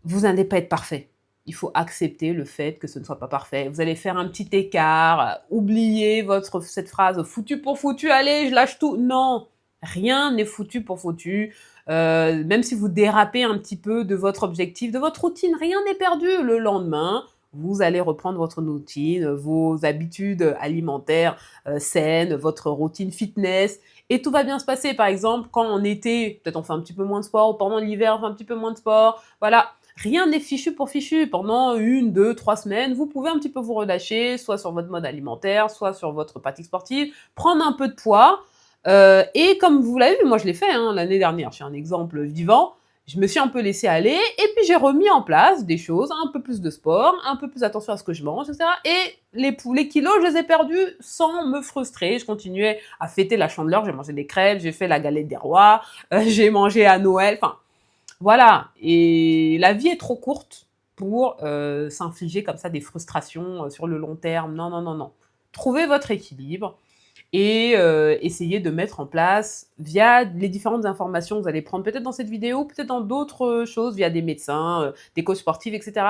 vous n'allez pas être parfait. Il faut accepter le fait que ce ne soit pas parfait. Vous allez faire un petit écart, oubliez cette phrase « foutu pour foutu, allez, je lâche tout ». Non, rien n'est foutu pour foutu. Même si vous dérapez un petit peu de votre objectif, de votre routine, rien n'est perdu. Le lendemain, vous allez reprendre votre routine, vos habitudes alimentaires saines, votre routine fitness, et tout va bien se passer. Par exemple, quand en été, peut-être on fait un petit peu moins de sport, pendant l'hiver, on fait un petit peu moins de sport, voilà. Rien n'est fichu pour fichu. Pendant 1, 2, 3 semaines, vous pouvez un petit peu vous relâcher, soit sur votre mode alimentaire, soit sur votre pratique sportive, prendre un peu de poids. Et comme vous l'avez vu, moi je l'ai fait l'année dernière, je suis un exemple vivant. Je me suis un peu laissée aller et puis j'ai remis en place des choses, un peu plus de sport, un peu plus attention à ce que je mange, etc. Et les kilos, je les ai perdus sans me frustrer. Je continuais à fêter la Chandeleur, j'ai mangé des crêpes, j'ai fait la galette des rois, j'ai mangé à Noël, enfin... Voilà, et la vie est trop courte pour s'infliger comme ça des frustrations sur le long terme. Non, non, non, non. Trouvez votre équilibre et essayez de mettre en place, via les différentes informations que vous allez prendre, peut-être dans cette vidéo, peut-être dans d'autres choses, via des médecins, des coachs sportifs, etc.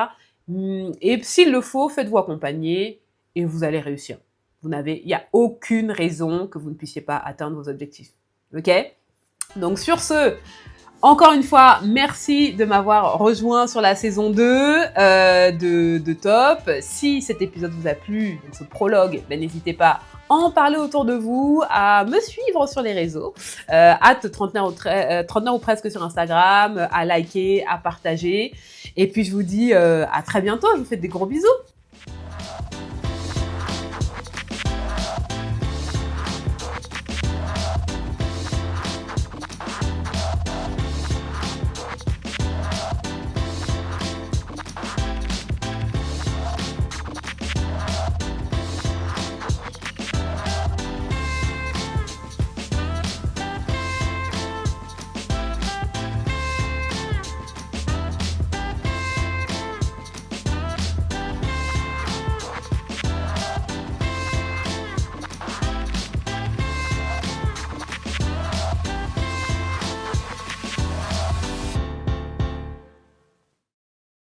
Et s'il le faut, faites-vous accompagner et vous allez réussir. Il n'y a aucune raison que vous ne puissiez pas atteindre vos objectifs. Ok? Donc sur ce... Encore une fois, merci de m'avoir rejoint sur la saison 2 de Top. Si cet épisode vous a plu, donc ce prologue, n'hésitez pas à en parler autour de vous, à me suivre sur les réseaux, trentenaire ou presque sur Instagram, à liker, à partager. Et puis je vous dis à très bientôt, je vous fais des gros bisous.